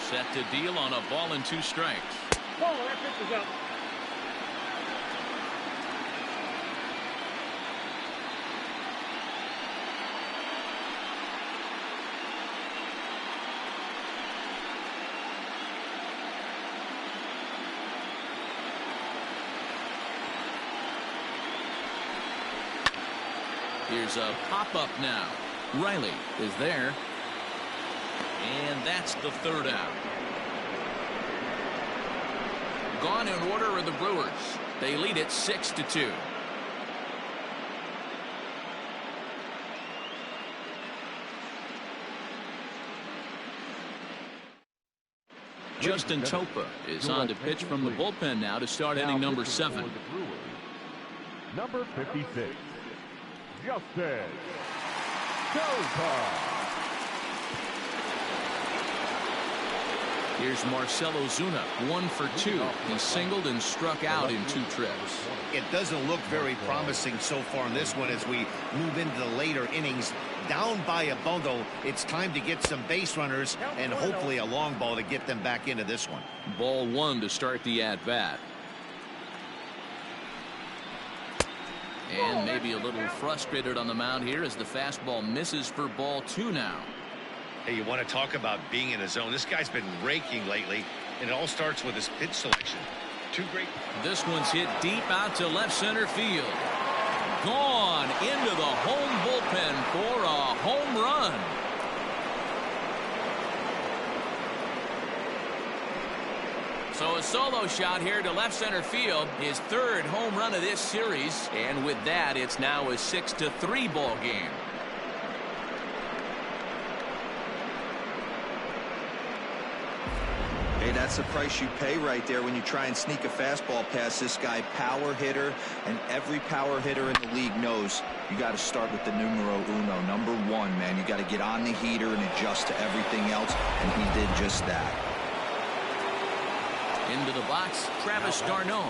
Set to deal on a ball and 2 strikes. Ball, that pitch is out. Here's a pop-up now. Riley is there. And that's the 3rd out. Gone in order are the Brewers. They lead it 6-2. Justin Topa is on to pitch from the bullpen now to start inning number 7. Number 56, Justin Topa. Here's Marcell Ozuna, 1 for 2. He singled and struck out in 2 trips. It doesn't look very promising so far in this one as we move into the later innings. Down by a bundle, it's time to get some base runners and hopefully a long ball to get them back into this one. Ball 1 to start the at-bat. And maybe a little frustrated on the mound here as the fastball misses for ball 2 now. Hey, you want to talk about being in a zone. This guy's been raking lately, and it all starts with his pitch selection. 2 great. This one's hit deep out to left center field. Gone into the home bullpen for a home run. So a solo shot here to left center field, his 3rd home run of this series, and with that it's now a 6-3 ball game. Hey, that's the price you pay right there when you try and sneak a fastball past this guy. Power hitter, and every power hitter in the league knows you got to start with the numero uno, number 1, man. You got to get on the heater and adjust to everything else, and he did just that. Into the box, Travis d'Arnaud.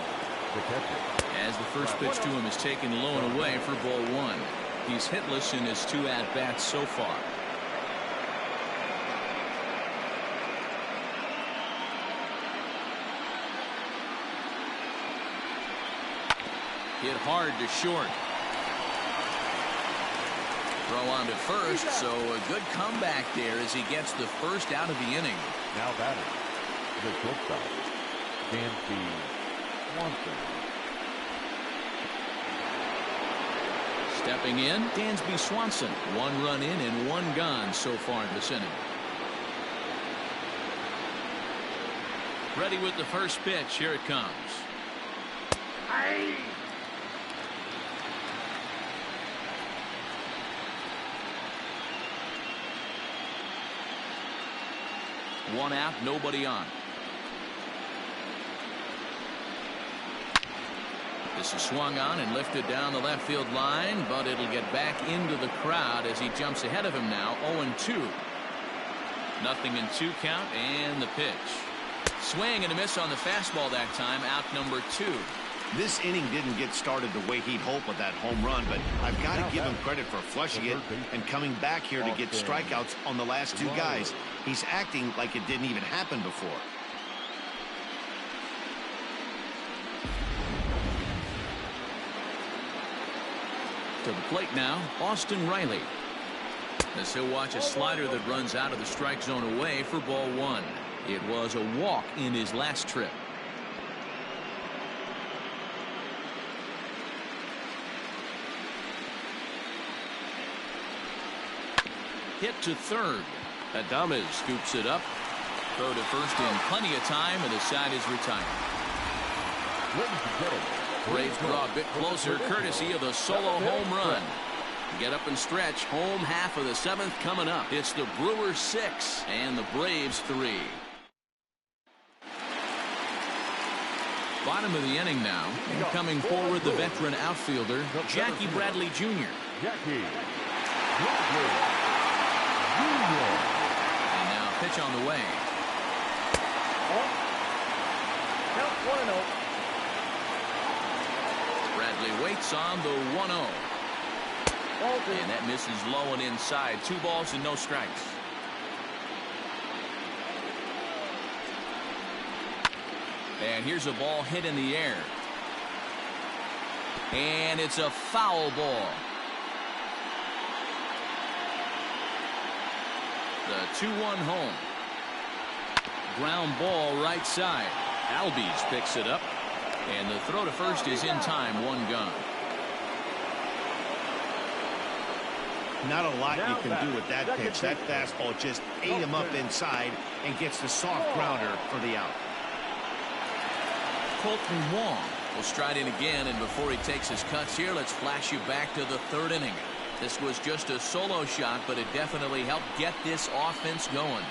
As the first pitch to him is taken low and away for ball 1. He's hitless in his 2 at-bats so far. Hit hard to short. Throw on to first, so a good comeback there as he gets the 1st out of the inning. Now batting, the shortstop, Dansby Swanson. Stepping in, Dansby Swanson. 1 run in and 1 gone so far in this inning. Ready with the first pitch. Here it comes. Aye. One out, nobody on. This is swung on and lifted down the left field line, but it'll get back into the crowd as he jumps ahead of him now. 0-2. Nothing in 2 count, and the pitch. Swing and a miss on the fastball that time. Out number 2. This inning didn't get started the way he'd hoped with that home run, but I've got to give him credit for flushing it and coming back here to get strikeouts on the last 2 guys. He's acting like it didn't even happen before. To the plate now, Austin Riley. As he'll watch a slider that runs out of the strike zone away for ball one. It was a walk in his last trip. Hit to third. Adames scoops it up. Throw to first in plenty of time, and the side is retired. Braves draw a bit closer, courtesy of the solo home run. Get up and stretch. Home half of the seventh coming up. It's the Brewers 6 and the Braves 3. Bottom of the inning now. And coming forward, the veteran outfielder, Jackie Bradley Jr. Jackie. And now pitch on the way. Count 1-0. Bradley waits on the 1-0. And that misses low and inside. 2 balls and no strikes. And here's a ball hit in the air. And it's a foul ball. The 2-1 home. Ground ball right side. Albies picks it up. And the throw to first is in time. 1 gone. Not a lot you can do with that pitch. That fastball just ate him up inside and gets the soft grounder for the out. Colton Wong will stride in again, and before he takes his cuts here, let's flash you back to the 3rd inning. This was just a solo shot, but it definitely helped get this offense going.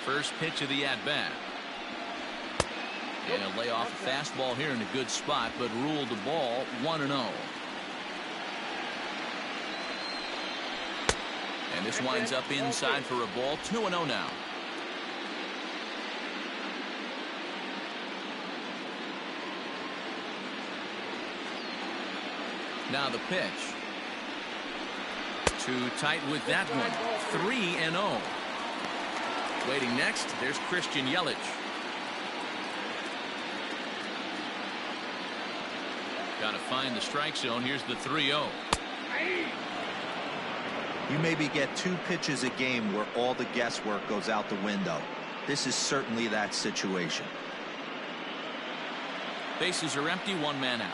First pitch of the at-bat. And a lay off a fastball here in a good spot, but ruled the ball 1-0. And this winds up inside for a ball. 2-0 now. Now the pitch. Too tight with that one. 3-0. Waiting next, there's Christian Yelich. Got to find the strike zone. Here's the 3-0. You maybe get 2 pitches a game where all the guesswork goes out the window. This is certainly that situation. Bases are empty, 1 man out.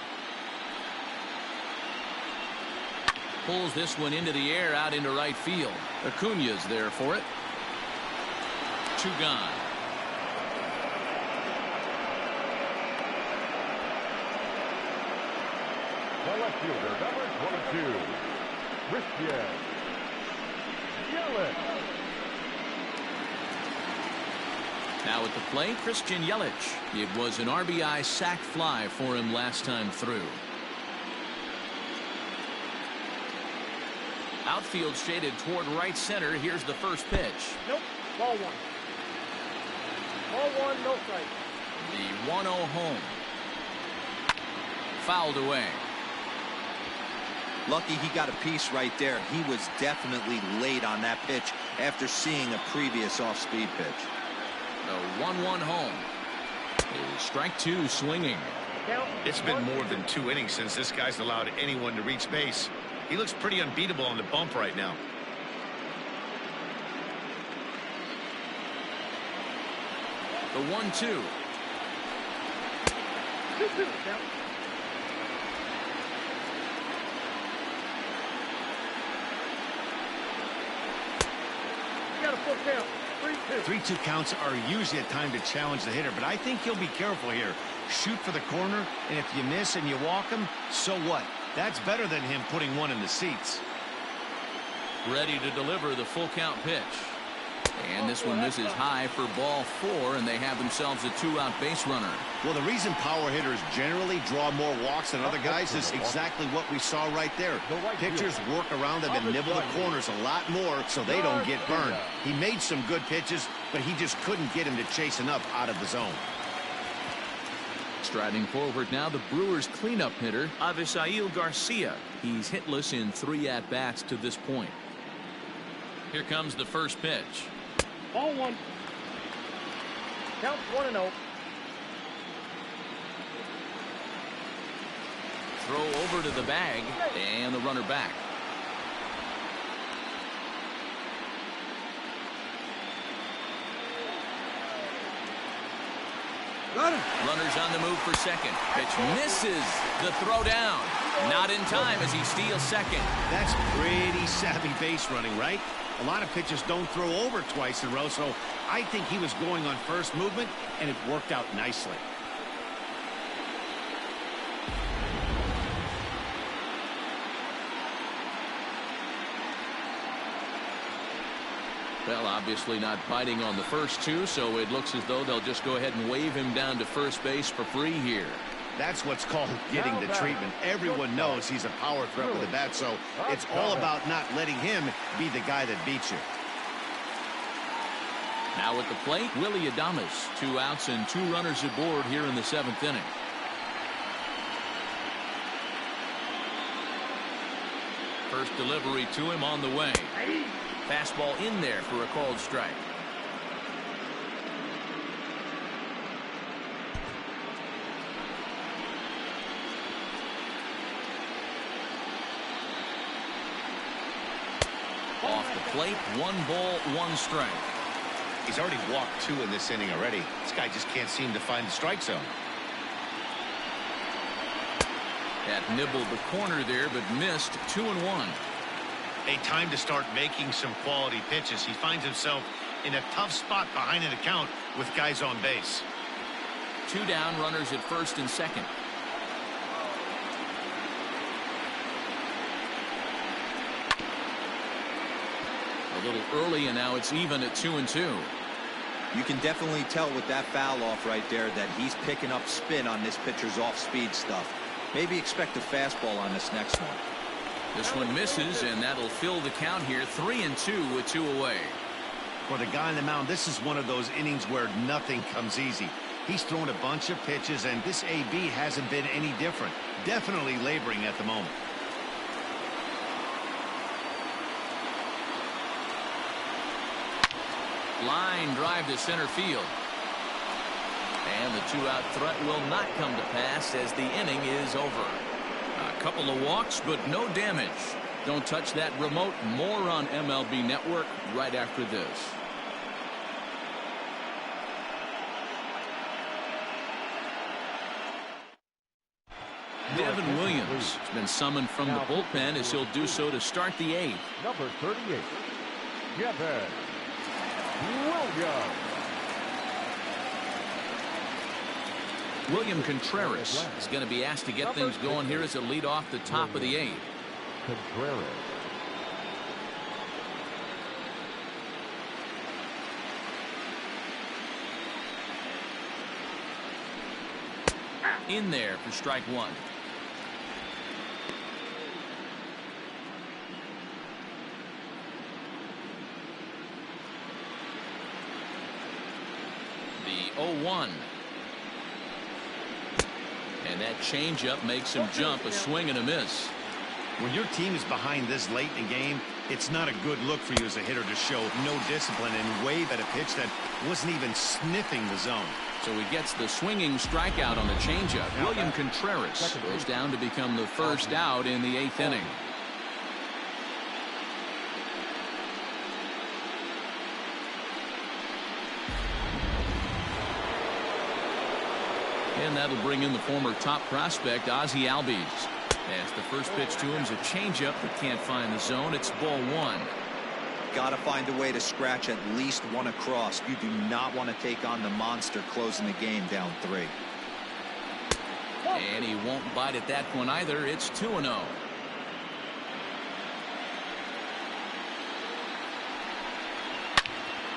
Pulls this one into the air out into right field. Acuna's there for it. 2 gone. The left fielder, number 22, Christian Yelich. Now at the plate, Christian Yelich. It was an RBI sac fly for him last time through. Outfield shaded toward right center. Here's the first pitch. Nope. Ball 1. Ball 1, no strike. The 1-0 home. Fouled away. Lucky he got a piece right there. He was definitely late on that pitch after seeing a previous off-speed pitch. The 1-1 home. Strike 2 swinging. It's been more than 2 innings since this guy's allowed anyone to reach base. He looks pretty unbeatable on the bump right now. The 1-2. Got a full count. 3-2 counts are usually a time to challenge the hitter, but I think he'll be careful here. Shoot for the corner, and if you miss and you walk him, so what? That's better than him putting one in the seats. Ready to deliver the full count pitch. And this one misses high for ball 4, and they have themselves a 2-out base runner. Well, the reason power hitters generally draw more walks than other guys is exactly what we saw right there. Pitchers work around them and nibble the corners a lot more so they don't get burned. He made some good pitches, but he just couldn't get him to chase enough out of the zone. Striding forward now, the Brewers cleanup hitter, Avisail Garcia. He's hitless in 3 at-bats to this point. Here comes the first pitch. Ball one. Count 1-0. Throw over to the bag and the runner back. Runners on the move for second. Pitch misses the throw down. Not in time as he steals second. That's pretty savvy base running, right? A lot of pitchers don't throw over twice in a row, so I think he was going on first movement, and it worked out nicely. Well, obviously not biting on the first two, so it looks as though they'll just go ahead and wave him down to first base for free here. That's what's called getting the treatment. Everyone knows he's a power threat with a bat, so it's all about not letting him be the guy that beats you. Now at the plate, Willie Adames. 2 outs and 2 runners aboard here in the 7th inning. First delivery to him on the way. Fastball in there for a called strike. Off the plate, 1 ball, 1 strike. He's already walked 2 in this inning already. This guy just can't seem to find the strike zone. That nibbled the corner there, but missed. 2-1. A time to start making some quality pitches. He finds himself in a tough spot behind an account with guys on base. 2 down, runners at first and second. A little early, and now it's even at 2-2. You can definitely tell with that foul off right there that he's picking up spin on this pitcher's off-speed stuff. Maybe expect a fastball on this next one. This one misses, and that'll fill the count here. 3-2 with 2 away. For the guy on the mound, this is one of those innings where nothing comes easy. He's thrown a bunch of pitches, and this AB hasn't been any different. Definitely laboring at the moment. Line drive to center field. And the 2-out threat will not come to pass as the inning is over. A couple of walks, but no damage. Don't touch that remote. More on MLB Network right after this. Devin Williams has been summoned from the bullpen as he'll do so to start the 8th. Number 38, Devin Williams. William Contreras is going to be asked to get things going here as a lead off the top of the 8th. Contreras. In there for strike 1. The 0-1. And that changeup makes him jump. A swing and a miss. When your team is behind this late in the game, it's not a good look for you as a hitter to show no discipline and wave at a pitch that wasn't even sniffing the zone. So he gets the swinging strikeout on the changeup. William Contreras goes down to become the first out in the 8th inning. And that'll bring in the former top prospect, Ozzie Albies. As the first pitch to him is a changeup that can't find the zone. It's ball 1. Got to find a way to scratch at least 1 across. You do not want to take on the monster closing the game down 3. And he won't bite at that one either. It's 2-0.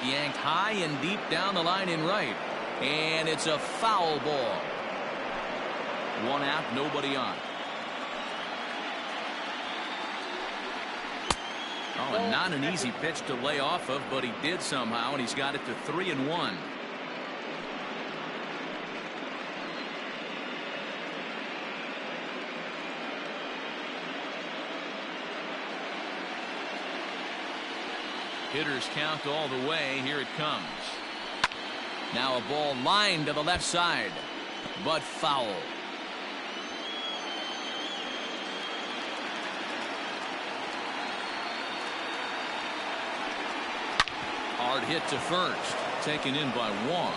Yanked high and deep down the line in right. And it's a foul ball. 1 out, nobody on. Oh, and not an easy pitch to lay off of, but he did somehow, and he's got it to 3-1. Hitters count all the way. Here it comes. Now a ball lined to the left side, but foul. Hard hit to first, taken in by Wong.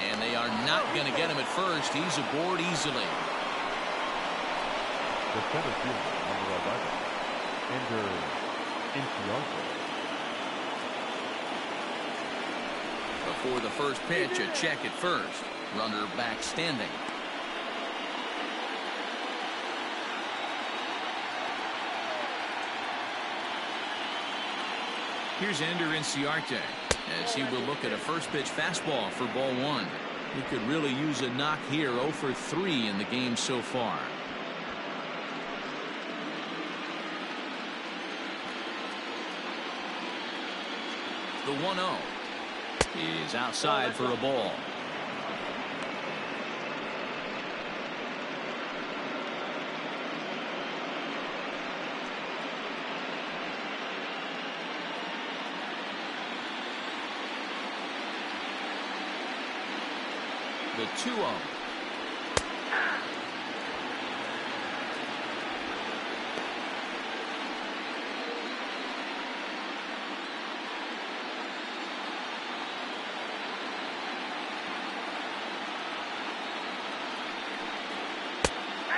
And they are not going to get him at first. He's aboard easily. The center fielder, number 11, Nlds. Before the first pitch, a check at first. Runner back standing. Here's Ender Inciarte as he will look at a first pitch fastball for ball one. He could really use a knock here. 0 for 3 in the game so far. The 1-0 is outside for a ball. The 2-0.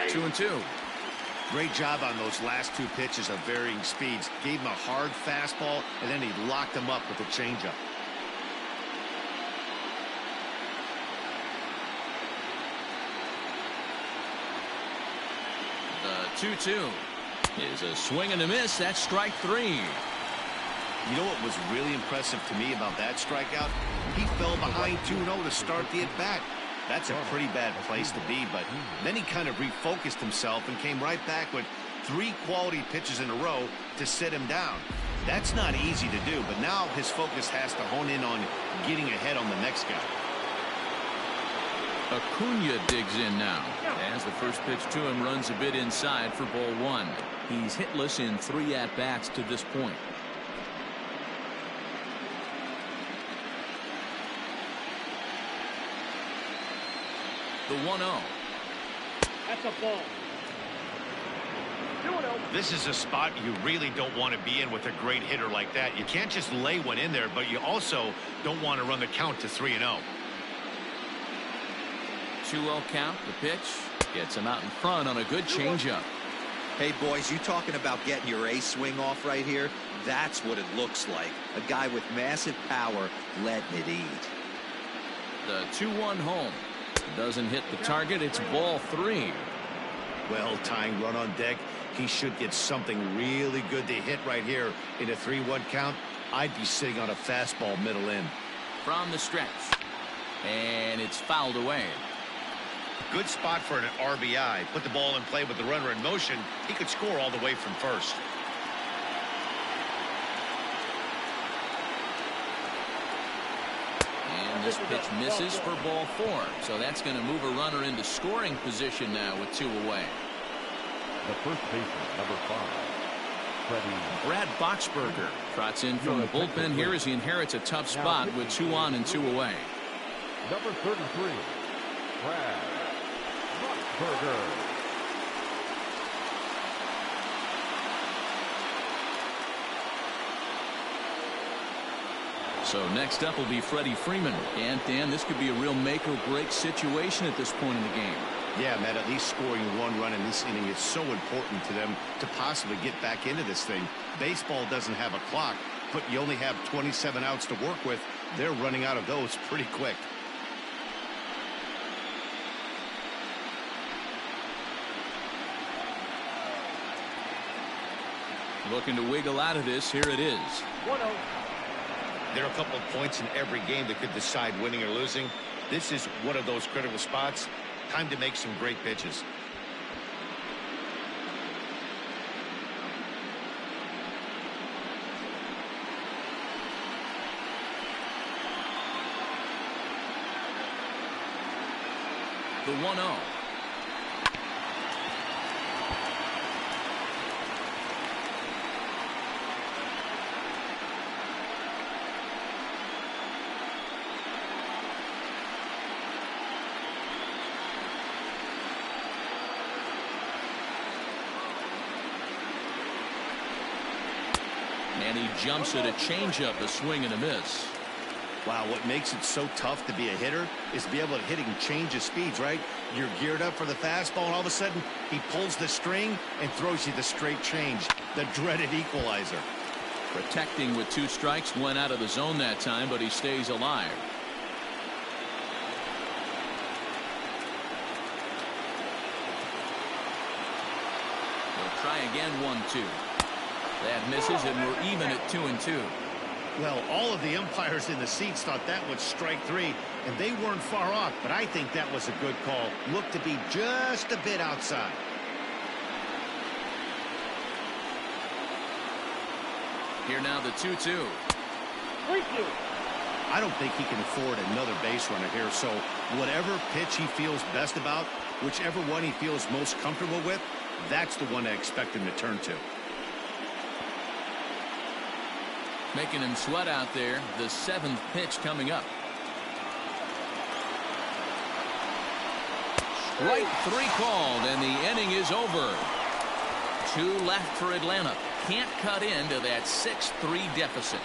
Two and two. Great job on those last two pitches of varying speeds. Gave him a hard fastball, and then he locked him up with a changeup. The 2-2 is a swing and a miss. That's strike 3. You know what was really impressive to me about that strikeout? He fell behind 2-0 to start the at-bat. That's a pretty bad place to be, but then he kind of refocused himself and came right back with 3 quality pitches in a row to sit him down. That's not easy to do, but now his focus has to hone in on getting ahead on the next guy. Acuna digs in now as the first pitch to him runs a bit inside for ball one. He's hitless in 3 at-bats to this point. The 1-0. That's a ball. 2-0. This is a spot you really don't want to be in with a great hitter like that. You can't just lay one in there, but you also don't want to run the count to 3-0. 2-0 count. The pitch gets him out in front on a good changeup. Hey, boys, you talking about getting your A swing off right here? That's what it looks like. A guy with massive power letting it eat. The 2-1 home. Doesn't hit the target. It's ball 3. Well, tying run on deck. He should get something really good to hit right here in a 3-1 count. I'd be sitting on a fastball middle in. From the stretch. And it's fouled away. Good spot for an RBI. Put the ball in play with the runner in motion. He could score all the way from first. And this pitch misses for ball 4. So that's going to move a runner into scoring position now with 2 away. The first baseman, number 5, Brad Boxberger trots in from the bullpen here as he inherits a tough spot with 2 on and 2 away. Number 33, Brad Boxberger. So next up will be Freddie Freeman. And Dan, this could be a real make or break situation at this point in the game. Yeah, Matt, at least scoring 1 run in this inning is so important to them to possibly get back into this thing. Baseball doesn't have a clock, but you only have 27 outs to work with. They're running out of those pretty quick. Looking to wiggle out of this. Here it is. 1-0. There are a couple of points in every game that could decide winning or losing. This is one of those critical spots. Time to make some great pitches. The 1-0. And he jumps at a changeup, a swing and a miss. Wow, what makes it so tough to be a hitter is to be able to hit and change his speeds, right? You're geared up for the fastball, and all of a sudden, he pulls the string and throws you the straight change, the dreaded equalizer. Protecting with 2 strikes, went out of the zone that time, but he stays alive. We'll try again, 1-2. That misses, and we're even at 2-2. Well, all of the umpires in the seats thought that was strike 3, and they weren't far off, but I think that was a good call. Looked to be just a bit outside. Here now the 2-2. I don't think he can afford another base runner here, so whatever pitch he feels best about, whichever one he feels most comfortable with, that's the one I expect him to turn to. Making him sweat out there. The 7th pitch coming up. Strike 3 called, and the inning is over. 2 left for Atlanta. Can't cut into that 6-3 deficit.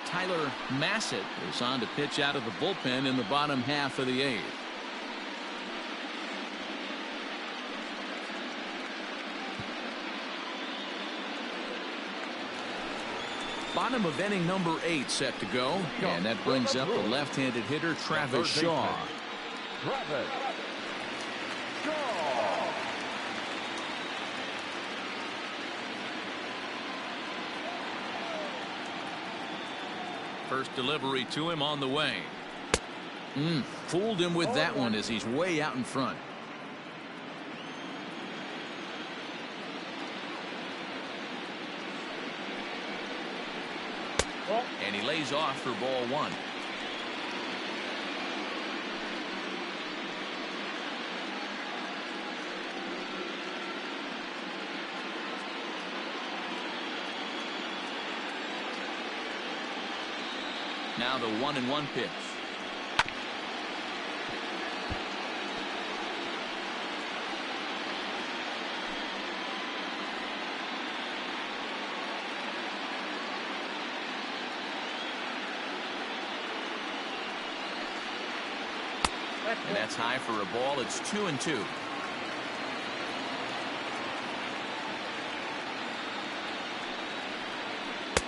Tyler Massett is on to pitch out of the bullpen in the bottom half of the 8th. Bottom of inning number 8 set to go. And that brings up the left-handed hitter Travis Shaw. Travis Shaw. First delivery to him on the way. Fooled him with that one as he's way out in front. And he lays off for ball 1. Now the 1-1 pitch. And that's high for a ball. It's 2-2.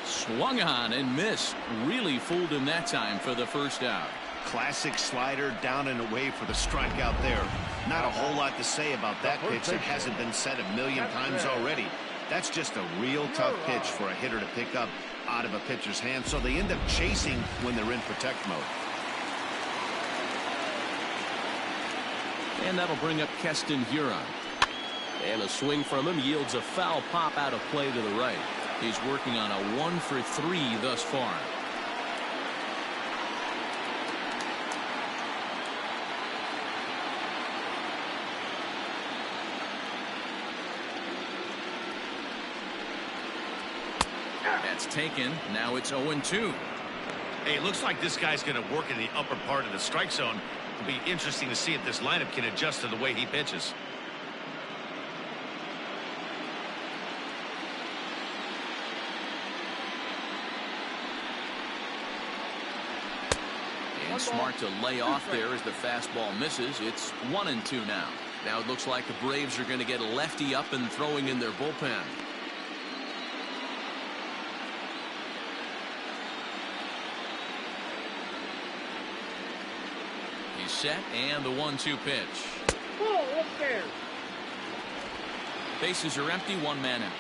Swung on and missed. Really fooled him that time for the first out. Classic slider down and away for the strikeout there. Not a whole lot to say about that pitch. It hasn't been said a million times already. That's just a real tough pitch for a hitter to pick up out of a pitcher's hand. So they end up chasing when they're in protect mode. And that'll bring up Keston Huron. And a swing from him yields a foul pop out of play to the right. He's working on a 1 for 3 thus far. That's taken. Now it's 0-2. Hey, it looks like this guy's going to work in the upper part of the strike zone. It'll be interesting to see if this lineup can adjust to the way he pitches. And smart to lay off there as the fastball misses. It's 1-2 now. Now it looks like the Braves are going to get a lefty up and throwing in their bullpen. He's set, and the 1-2 pitch. Whoa, upstairs. Bases are empty, 1 man out.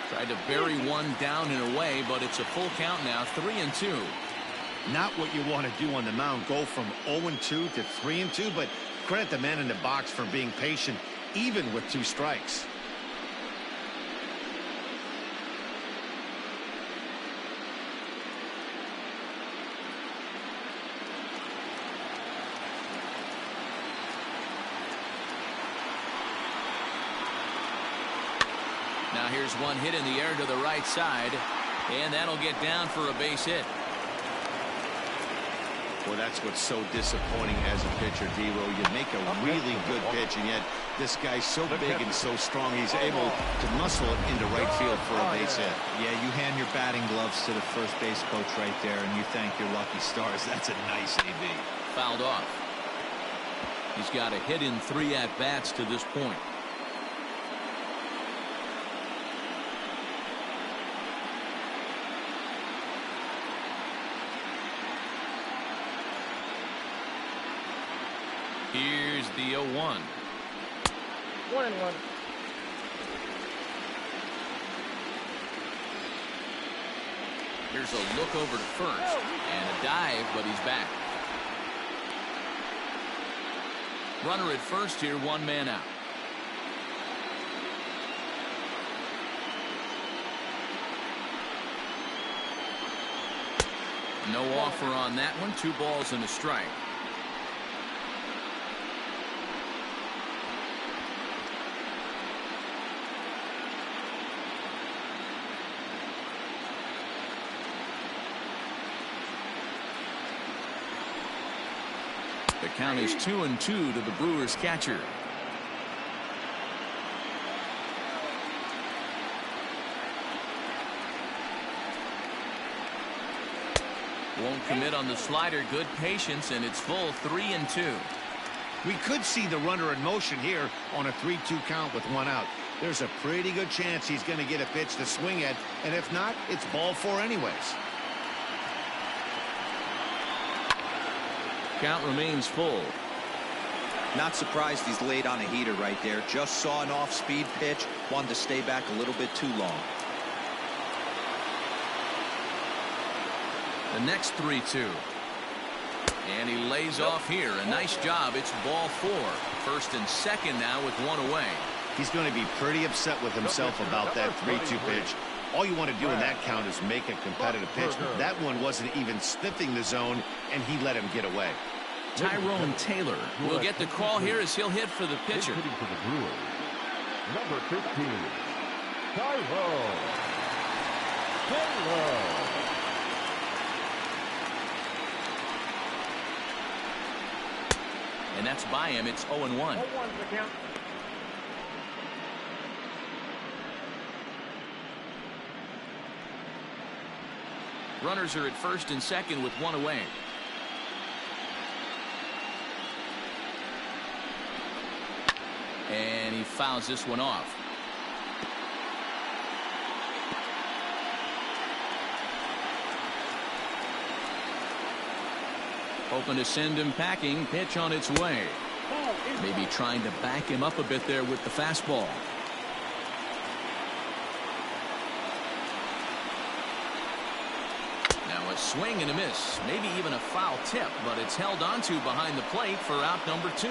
Tried to bury one down and away, but it's a full count now, 3-2. Not what you want to do on the mound. Go from 0-2 to 3-2, but credit the man in the box for being patient, even with 2 strikes. Now here's one hit in the air to the right side, and that'll get down for a base hit. Well, that's what's so disappointing as a pitcher, D-Row. You make a really good pitch, and yet this guy's so big and so strong, he's able to muscle it into right field for a base hit. Yeah, you hand your batting gloves to the first base coach right there, and you thank your lucky stars. That's a nice AB. Fouled off. He's got a hit in 3 at-bats to this point. Here's the 0-1. 1-1. Here's a look over to first and a dive, but he's back. Runner at first here, 1 man out. No offer on that one. 2 balls and a strike. The count is 2-2 to the Brewers catcher. Won't commit on the slider. Good patience, and it's full 3-2. We could see the runner in motion here on a 3-2 count with 1 out. There's a pretty good chance he's going to get a pitch to swing at, and if not, it's ball 4 anyways. Count remains full. Not surprised he's laid on a heater right there. Just saw an off-speed pitch. Wanted to stay back a little bit too long. The next 3-2. And he lays off here. A nice job. It's ball 4. First and second now with 1 away. He's going to be pretty upset with himself about that 3-2 pitch. All you want to do in that count is make a competitive pitch. That one wasn't even sniffing the zone, and he let him get away. Tyrone Taylor will get the call here as he'll hit for the pitcher. Hitting for the Brewers, number 15, Tyrone Taylor. And that's by him. It's 0-1. 0-1's the count. Runners are at first and second with 1 away. And he fouls this one off. Hoping to send him packing. Pitch on its way. Maybe trying to back him up a bit there with the fastball. A swing and a miss, maybe even a foul tip, but it's held onto behind the plate for out number 2.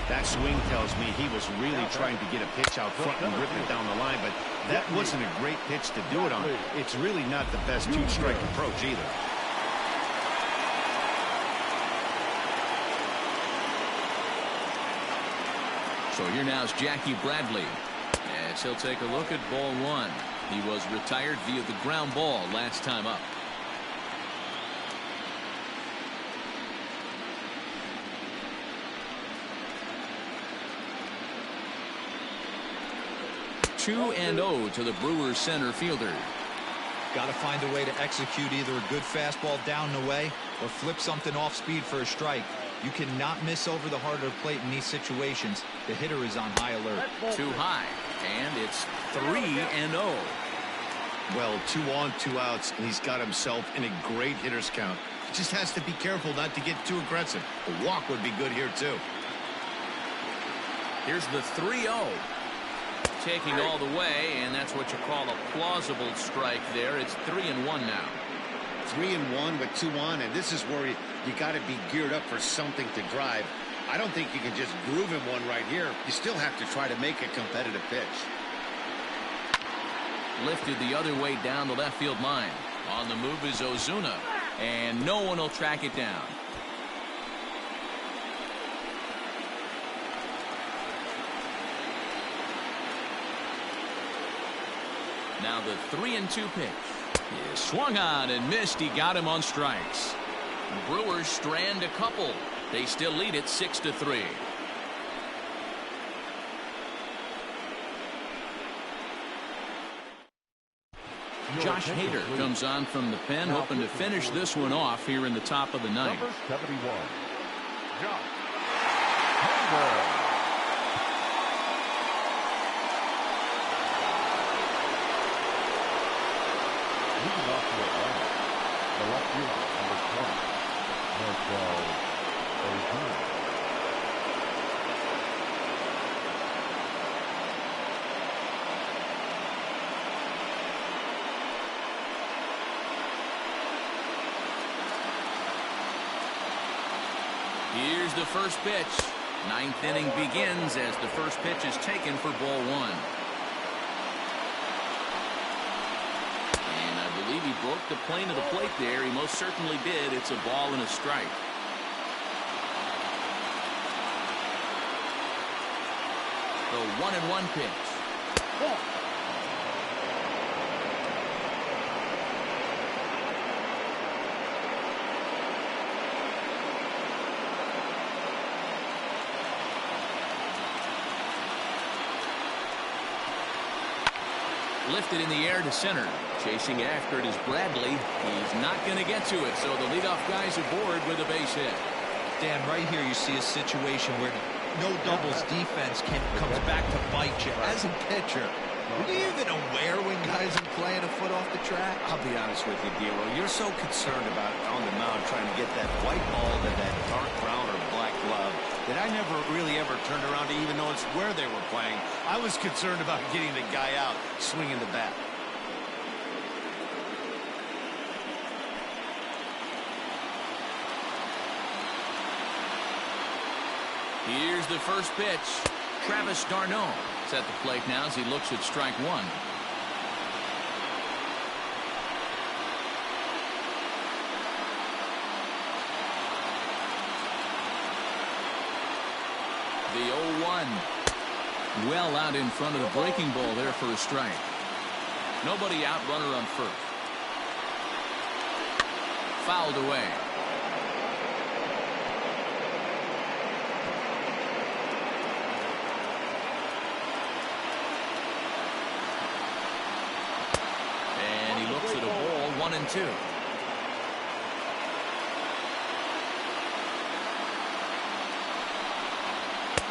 That swing tells me he was really trying to get a pitch out front and rip it down the line, but that wasn't a great pitch to do it on. It's really not the best 2-strike approach either. So here now is Jackie Bradley as he'll take a look at ball 1. He was retired via the ground ball last time up. Two and 0 to the Brewers center fielder. Got to find a way to execute either a good fastball down the way or flip something off speed for a strike. You cannot miss over the heart of the plate in these situations. The hitter is on high alert. Too high, and it's 3-0. Well, 2 on, 2 outs, and he's got himself in a great hitter's count. He just has to be careful not to get too aggressive. A walk would be good here too. Here's the 3-0. Taking all the way, and that's what you call a plausible strike there. It's 3-1 now. 3-1 with 2 on, and this is where you got to be geared up for something to drive. I don't think you can just groove him one right here. You still have to try to make a competitive pitch. Lifted the other way down the left field line. On the move is Ozuna, and no one will track it down. Now the 3-2 pitch is swung on and missed. He got him on strikes. Brewers strand a couple. They still lead it 6-3. Josh Hader comes on from the pen, hoping to finish this one off here in the top of the ninth. Number 71, Josh Hader. Leading off to Atlanta, the left fielder, number 20, Nlds. Here's the first pitch. Ninth inning begins as the first pitch is taken for ball one. And I believe he broke the plane of the plate there. He most certainly did. It's a ball and a strike. The 1-1 pitch. Ball. Lifted in the air to center. Chasing after it is Bradley. He's not going to get to it, so the leadoff guy's aboard with a base hit. Dan, right here you see a situation where no doubles defense comes back to bite you. As a pitcher, are you even aware when guys are playing a foot off the track? I'll be honest with you, D'Lo. You're so concerned about on the mound trying to get that white ball to that dark brown or black glove that I never really ever turned around to even notice where they were playing. I was concerned about getting the guy out swinging the bat. Here's the first pitch. Travis d'Arnaud is at the plate now as he looks at strike one. The 0-1. Well out in front of the breaking ball there for a strike. Nobody out, runner on first. Fouled away. And he looks at a ball, 1-2.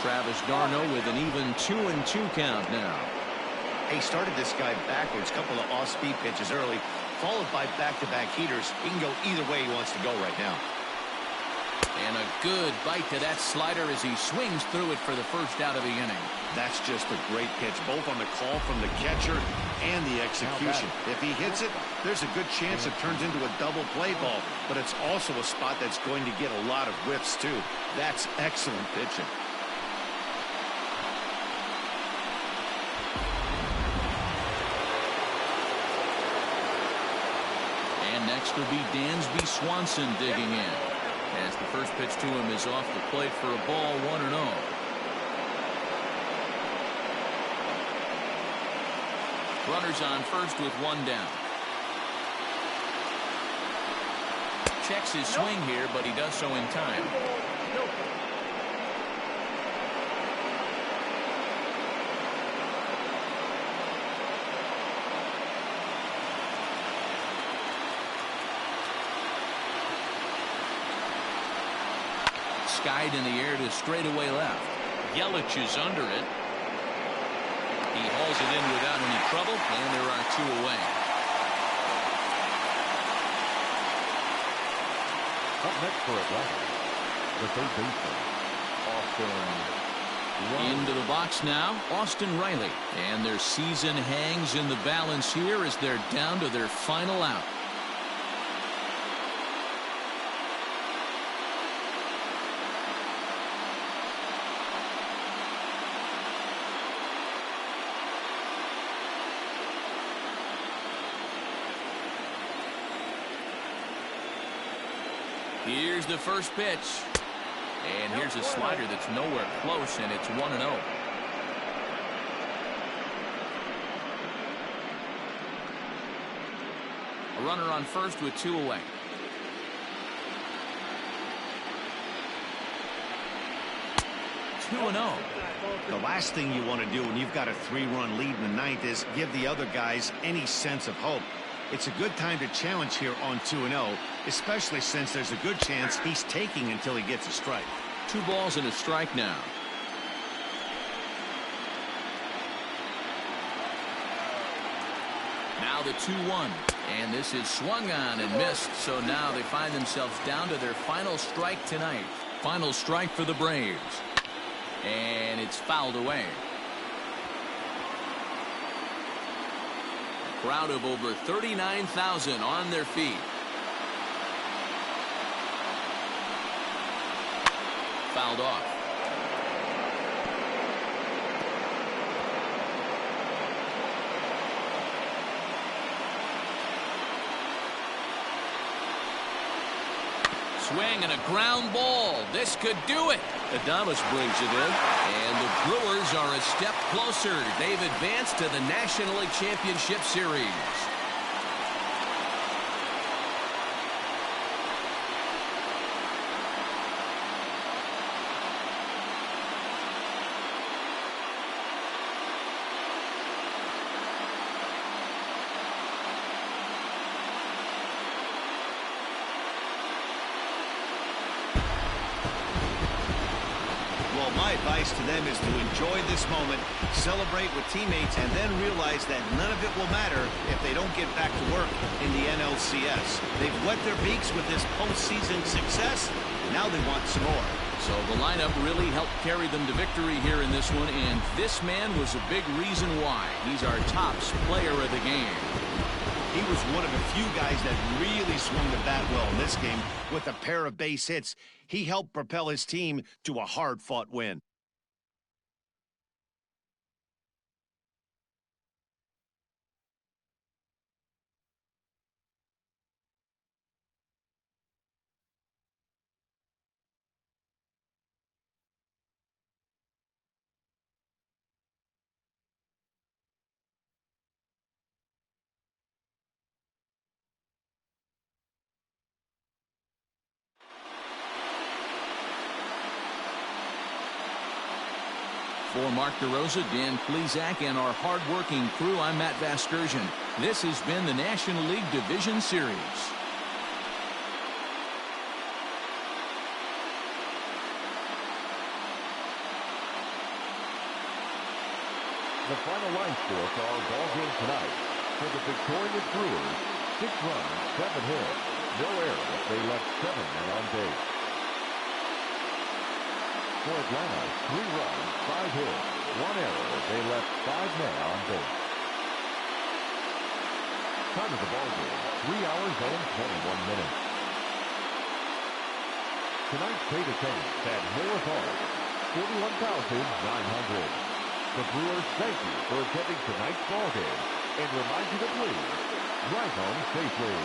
Travis d'Arnaud with an even 2-2 count now. He started this guy backwards, couple of off-speed pitches early, followed by back-to-back heaters. He can go either way he wants to go right now. And a good bite to that slider as he swings through it for the first out of the inning. That's just a great pitch, both on the call from the catcher and the execution. If he hits it, there's a good chance it turns into a double play ball, but it's also a spot that's going to get a lot of whiffs too. That's excellent pitching. And next will be Dansby Swanson digging in, as the first pitch to him is off the plate for a ball, 1-0. Runners on first with one down. Checks his swing here, but he does so in time. Skied in the air to straightaway left. Yelich is under it. He hauls it in without any trouble, and there are two away. Up next for Atlanta, the third baseman, Austin. Into the box now, Austin Riley. And their season hangs in the balance here as they're down to their final out. Here's the first pitch. And here's a slider that's nowhere close, and it's 1-0. A runner on first with two away. 2-0. The last thing you want to do when you've got a 3-run lead in the ninth is give the other guys any sense of hope. It's a good time to challenge here on 2-0, especially since there's a good chance he's taking until he gets a strike. 2 balls and a strike now. Now the 2-1, and this is swung on and missed, so now they find themselves down to their final strike tonight. Final strike for the Braves, and it's fouled away. A crowd of over 39,000 on their feet. Fouled off. Swing and a ground ball. This could do it. Adames brings it in. And the Brewers are a step closer. They've advanced to the National League Championship Series. My advice to them is to enjoy this moment, celebrate with teammates, and then realize that none of it will matter if they don't get back to work in the NLCS. They've wet their beaks with this postseason success. Now they want some more. So the lineup really helped carry them to victory here in this one, and this man was a big reason why. He's our top player of the game. He was one of the few guys that really swung the bat well in this game with a pair of base hits. He helped propel his team to a hard-fought win. For Mark DeRosa, Dan Plesac, and our hard-working crew, I'm Matt Vasgersian. This has been the National League Division Series. The final line score for our ball game tonight. For the victorious Brewers, 6 runs, 7 hits, no errors. They left 7 men on base. For Atlanta, 3 runs, 5 hits, 1 error. They left 5 men on base. Time of the ball game, 3 hours and 21 minutes. Tonight's paid attendance at Miller Park, 41,900. The Brewers thank you for attending tonight's ball game and remind you to please drive home safely.